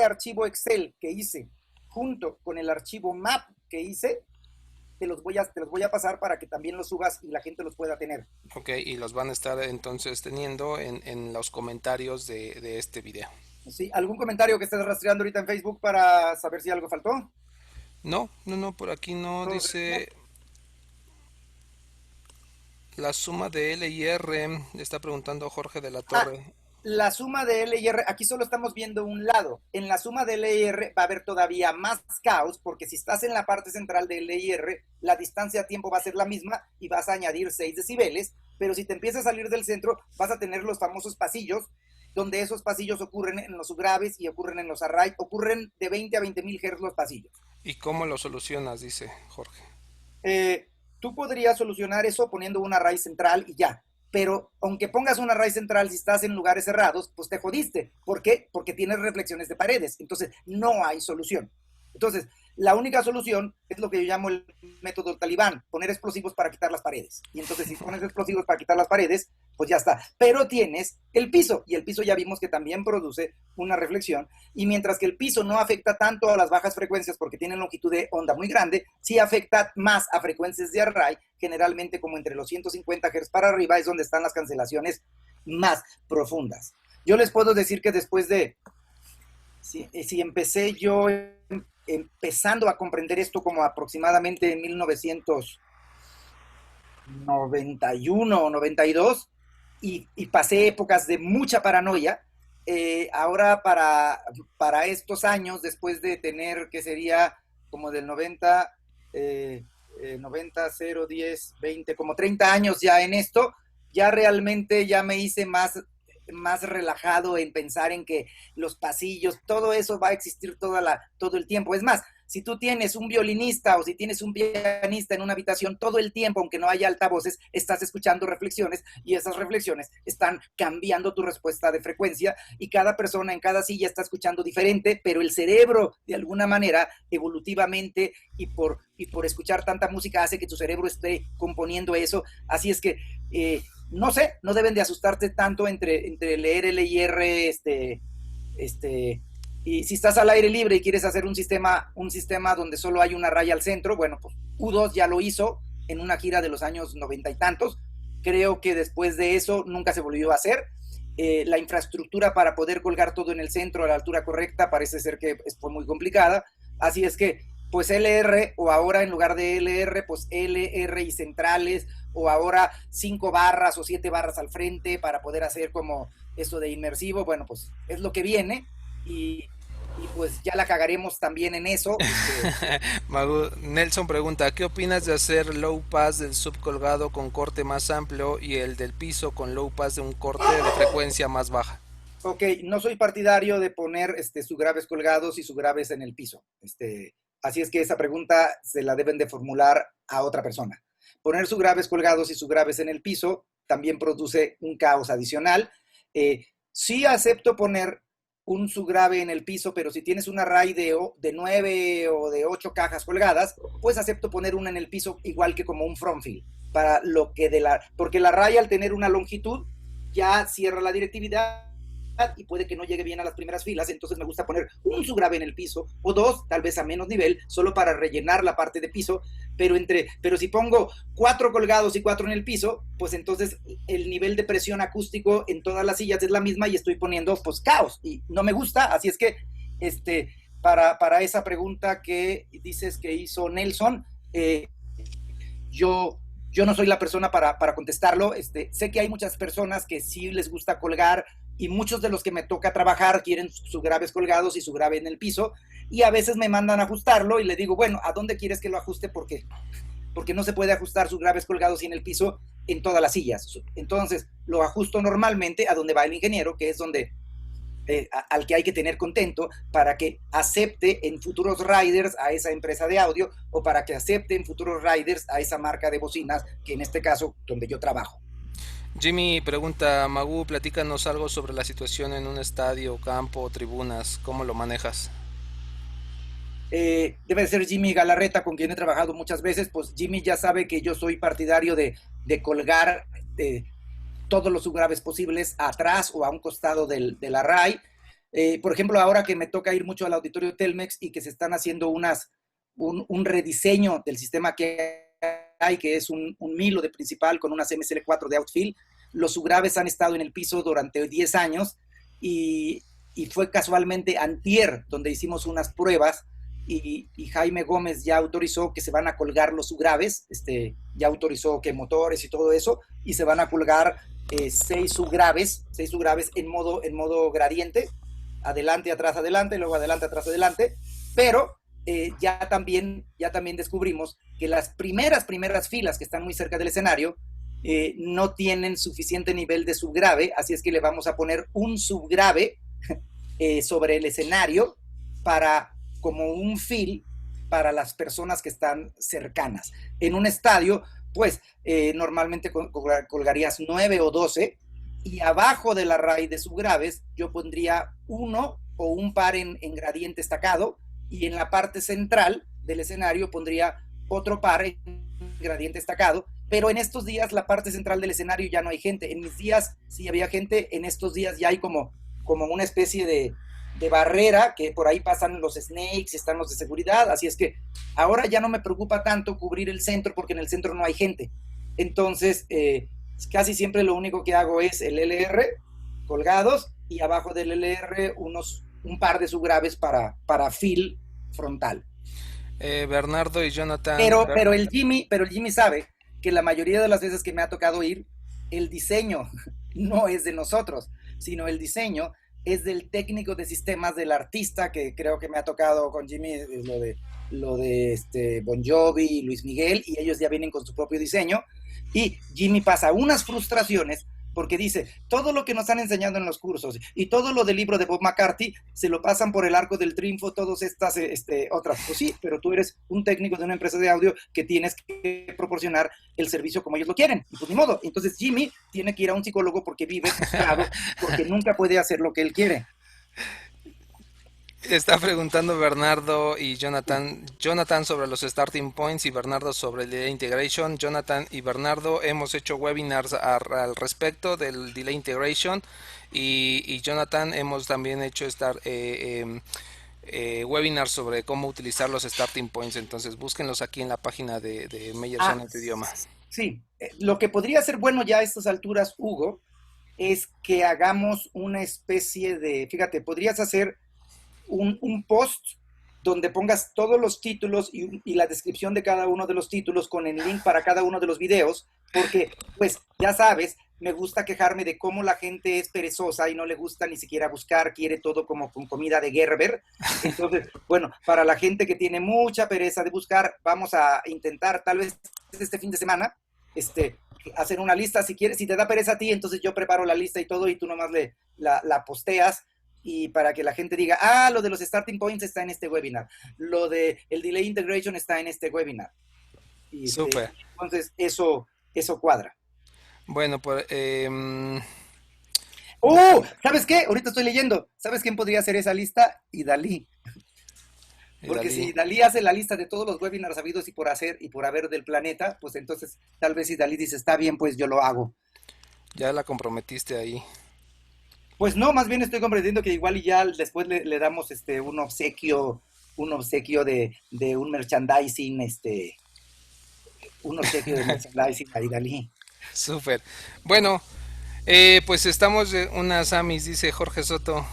archivo Excel que hice junto con el archivo map que hice, te los voy a pasar para que también los subas y la gente los pueda tener. Ok, y los van a estar entonces teniendo en los comentarios de este video. ¿Sí? ¿Algún comentario que estés rastreando ahorita en Facebook para saber si algo faltó? No, por aquí no dice la suma de L y R, está preguntando Jorge de la Torre. La suma de L y R, aquí solo estamos viendo un lado. En la suma de L y R va a haber todavía más caos, porque si estás en la parte central de L y R, la distancia a tiempo va a ser la misma y vas a añadir 6 decibeles, pero si te empiezas a salir del centro, vas a tener los famosos pasillos, donde esos pasillos ocurren en los subgraves y ocurren en los array, ocurren de 20 a 20 mil Hz los pasillos. ¿Y cómo lo solucionas? Dice Jorge. Tú podrías solucionar eso poniendo un array central y ya. Pero aunque pongas un array central, si estás en lugares cerrados, pues te jodiste. ¿Por qué? Porque tienes reflexiones de paredes. Entonces, no hay solución. Entonces, la única solución es lo que yo llamo el método talibán, poner explosivos para quitar las paredes. Y entonces, si pones explosivos para quitar las paredes, pues ya está. Pero tienes el piso, y el piso ya vimos que también produce una reflexión. Y mientras que el piso no afecta tanto a las bajas frecuencias porque tiene longitud de onda muy grande, sí afecta más a frecuencias de array, generalmente como entre los 150 Hz para arriba es donde están las cancelaciones más profundas. Yo les puedo decir que después de, si empecé yo empezando a comprender esto como aproximadamente en 1991 o 92, y pasé épocas de mucha paranoia, ahora para estos años, después de tener, que sería como del 90, 90, 0, 10, 20, como 30 años ya en esto, ya realmente ya me hice más relajado en pensar en que los pasillos, todo eso va a existir todo el tiempo. Es más, si tú tienes un violinista o si tienes un pianista en una habitación, todo el tiempo, aunque no haya altavoces, estás escuchando reflexiones y esas reflexiones están cambiando tu respuesta de frecuencia y cada persona en cada silla está escuchando diferente, pero el cerebro, de alguna manera, evolutivamente y por escuchar tanta música hace que tu cerebro esté componiendo eso. Así es que no sé, no deben de asustarte tanto entre leer L y R, y si estás al aire libre y quieres hacer un sistema donde solo hay una raya al centro, bueno, pues U2 ya lo hizo en una gira de los años 90 y tantos. Creo que después de eso nunca se volvió a hacer. La infraestructura para poder colgar todo en el centro a la altura correcta parece ser que fue muy complicada. Así es que, pues LR, o ahora en lugar de LR, pues LR y centrales, o ahora 5 barras o 7 barras al frente para poder hacer como eso de inmersivo. Bueno, pues es lo que viene y pues ya la cagaremos también en eso. Nelson pregunta, ¿qué opinas de hacer low pass del sub colgado con corte más amplio y el del piso con low pass de un corte de frecuencia más baja? Ok, no soy partidario de poner subgraves colgados y subgraves en el piso. Así es que esa pregunta se la deben de formular a otra persona. Poner subgraves colgados y subgraves en el piso también produce un caos adicional. Sí acepto poner un subgrave en el piso, pero si tienes un array de 9 o de 8 cajas colgadas, pues acepto poner una en el piso igual que como un front fill, porque el array al tener una longitud ya cierra la directividad y puede que no llegue bien a las primeras filas, entonces me gusta poner un subgrave en el piso o dos, tal vez a menos nivel, solo para rellenar la parte de piso, pero si pongo 4 colgados y 4 en el piso, pues entonces el nivel de presión acústico en todas las sillas es la misma y estoy poniendo pues caos y no me gusta, así es que para esa pregunta que dices que hizo Nelson, yo no soy la persona para contestarlo. Sé que hay muchas personas que sí les gusta colgar y muchos de los que me toca trabajar quieren subgraves colgados y subgrave en el piso y a veces me mandan a ajustarlo y le digo, bueno, ¿a dónde quieres que lo ajuste? Porque no se puede ajustar subgraves colgados y en el piso en todas las sillas. Entonces lo ajusto normalmente a donde va el ingeniero, que es donde al que hay que tener contento para que acepte en futuros riders a esa empresa de audio o para que acepte en futuros riders a esa marca de bocinas, que en este caso donde yo trabajo. Jimmy pregunta, Magu, platícanos algo sobre la situación en un estadio, campo, tribunas, ¿cómo lo manejas? Debe de ser Jimmy Galarreta, con quien he trabajado muchas veces. Pues Jimmy ya sabe que yo soy partidario de colgar todos los subgraves posibles atrás o a un costado del array. Por ejemplo, ahora que me toca ir mucho al auditorio Telmex y que se están haciendo un rediseño del sistema que hay, que es un Milo de principal con unas MSL4 de outfield, los subgraves han estado en el piso durante 10 años y fue casualmente antier donde hicimos unas pruebas y Jaime Gómez ya autorizó que se van a colgar los subgraves, ya autorizó que motores y todo eso, y se van a colgar 6 subgraves en modo gradiente, adelante, atrás, adelante, luego adelante, atrás, adelante, pero ya también descubrimos que las primeras filas que están muy cerca del escenario no tienen suficiente nivel de subgrave, así es que le vamos a poner un subgrave sobre el escenario como un fill para las personas que están cercanas. En un estadio, pues normalmente colgarías 9 o 12 y abajo del array de subgraves yo pondría uno o un par en gradiente estacado y en la parte central del escenario pondría otro par en gradiente estacado, pero en estos días la parte central del escenario ya no hay gente. En mis días sí había gente, en estos días ya hay como una especie de barrera, que por ahí pasan los snakes, están los de seguridad, así es que ahora ya no me preocupa tanto cubrir el centro porque en el centro no hay gente. Entonces, casi siempre lo único que hago es el LR colgados y abajo del LR un par de subgraves para fill frontal. Bernardo y Jonathan. Pero el Jimmy sabe que la mayoría de las veces que me ha tocado ir, el diseño no es de nosotros, sino el diseño es del técnico de sistemas, del artista, que creo que me ha tocado con Jimmy, lo de Bon Jovi, Luis Miguel, y ellos ya vienen con su propio diseño. Y Jimmy pasa unas frustraciones porque dice, todo lo que nos han enseñado en los cursos y todo lo del libro de Bob McCarthy se lo pasan por el arco del triunfo todas estas otras. Pues sí, pero tú eres un técnico de una empresa de audio que tienes que proporcionar el servicio como ellos lo quieren. Y pues ni modo. Entonces Jimmy tiene que ir a un psicólogo porque vive frustrado, porque nunca puede hacer lo que él quiere. Está preguntando Bernardo y Jonathan sobre los starting points y Bernardo sobre el delay integration. Jonathan y Bernardo hemos hecho webinars al respecto del delay integration y Jonathan hemos también hecho webinars sobre cómo utilizar los starting points. Entonces búsquenlos aquí en la página de Meyerson en tu idioma. Sí, lo que podría ser bueno ya a estas alturas, Hugo, es que hagamos una especie de, fíjate, podrías hacer un post donde pongas todos los títulos y la descripción de cada uno de los títulos con el link para cada uno de los videos, porque pues ya sabes, me gusta quejarme de cómo la gente es perezosa y no le gusta ni siquiera buscar, quiere todo como con comida de Gerber. Entonces, bueno, para la gente que tiene mucha pereza de buscar, vamos a intentar tal vez este fin de semana, hacer una lista, si quieres, si te da pereza a ti, entonces yo preparo la lista y todo y tú nomás la posteas y para que la gente diga, lo de los starting points está en este webinar, lo de el delay integration está en este webinar. Y Súper. entonces eso cuadra. Bueno, pues... ¿sabes qué? Ahorita estoy leyendo. ¿Sabes quién podría hacer esa lista? Idalí. Porque si Dalí hace la lista de todos los webinars habidos y por hacer y por haber del planeta, pues entonces tal vez si Dalí dice, está bien, pues yo lo hago. Ya la comprometiste ahí. Pues no, más bien estoy comprendiendo que igual y ya después le damos un obsequio de un merchandising, un obsequio de merchandising a Dalí. Súper. Bueno, pues estamos unas amis, dice Jorge Soto.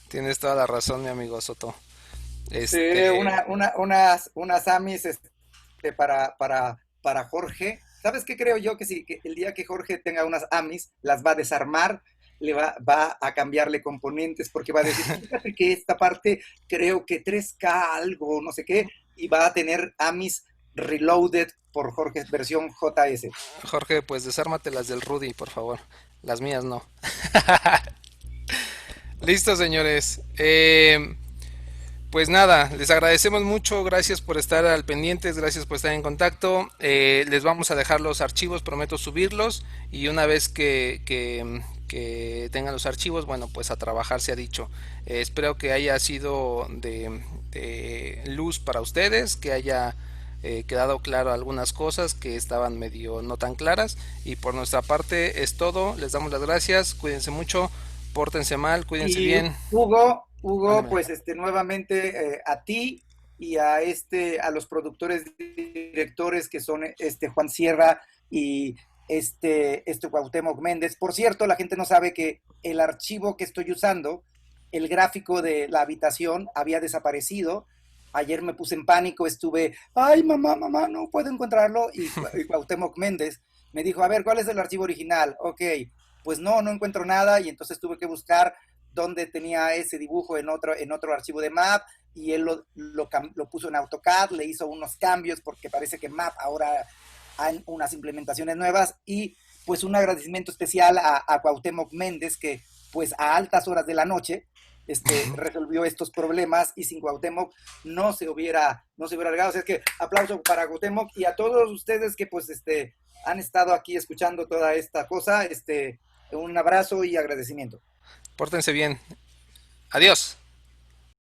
Tienes toda la razón, mi amigo Soto. Unas amis para Jorge. ¿Sabes qué creo yo? Que el día que Jorge tenga unas amis, las va a desarmar, va a cambiarle componentes, porque va a decir, fíjate que esta parte creo que 3K algo, no sé qué, y va a tener amis reloaded por Jorge, versión JS. Jorge, pues desármate las del Rudy, por favor. Las mías no. Listo, señores. Pues nada, les agradecemos mucho, gracias por estar al pendientes, gracias por estar en contacto. Les vamos a dejar los archivos, prometo subirlos y una vez que tengan los archivos, bueno, pues a trabajar se ha dicho. Espero que haya sido de luz para ustedes, que haya quedado claro algunas cosas que estaban medio no tan claras y por nuestra parte es todo, les damos las gracias, cuídense mucho, pórtense mal, cuídense bien. Hugo, pues nuevamente a ti y a los productores directores que son Juan Sierra y Cuauhtémoc Méndez. Por cierto, la gente no sabe que el archivo que estoy usando, el gráfico de la habitación había desaparecido. Ayer me puse en pánico, estuve, ay mamá, no puedo encontrarlo, y Cuauhtémoc Méndez me dijo, a ver, ¿cuál es el archivo original? Ok, pues no encuentro nada, y entonces tuve que buscar dónde tenía ese dibujo en otro archivo de Map, y él lo puso en AutoCAD, le hizo unos cambios, porque parece que Map ahora hay unas implementaciones nuevas, y pues un agradecimiento especial a Cuauhtémoc Méndez, que pues a altas horas de la noche resolvió estos problemas, y sin Cuauhtémoc no se hubiera llegado. O sea, es que aplauso para Cuauhtémoc y a todos ustedes que pues han estado aquí escuchando toda esta cosa. Un abrazo y agradecimiento. Pórtense bien. Adiós.